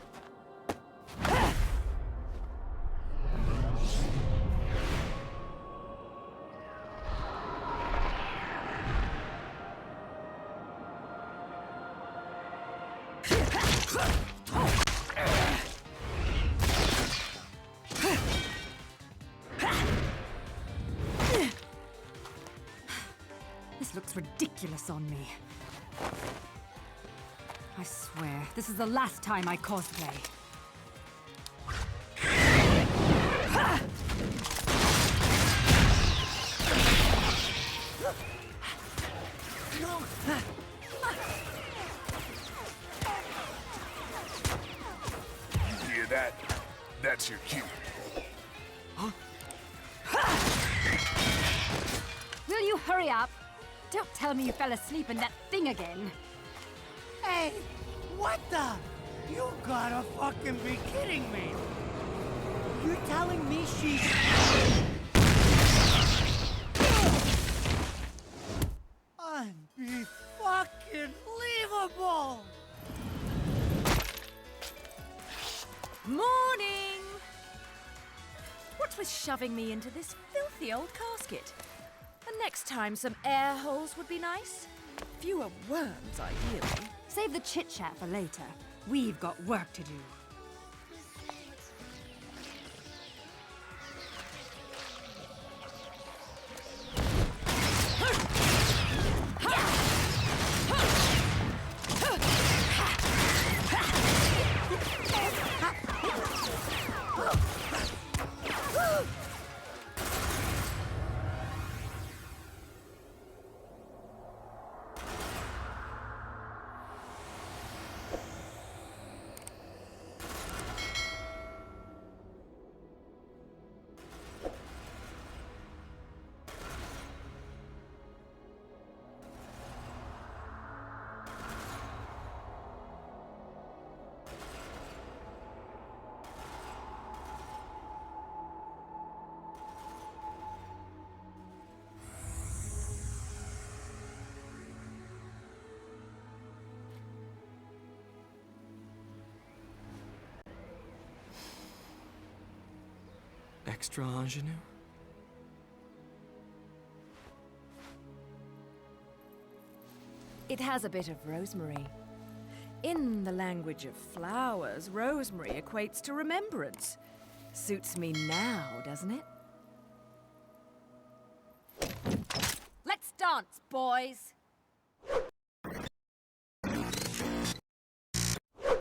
This looks ridiculous on me. I swear, this is the last time I cosplay. You hear that? guess you're cute. Huh? Will you hurry up? Don't tell me you fell asleep in that thing again. Hey, what the? You gotta fucking be kidding me! You're telling me she's... Unbe-fucking-leavable! Morning! What's with shoving me into this filthy old casket? And next time some air holes would be nice. Fewer worms, ideally. Save the chit-chat for later. We've got work to do. Extra ingenue? It has a bit of rosemary. In the language of flowers, rosemary equates to remembrance. Suits me now, doesn't it? Let's dance, boys!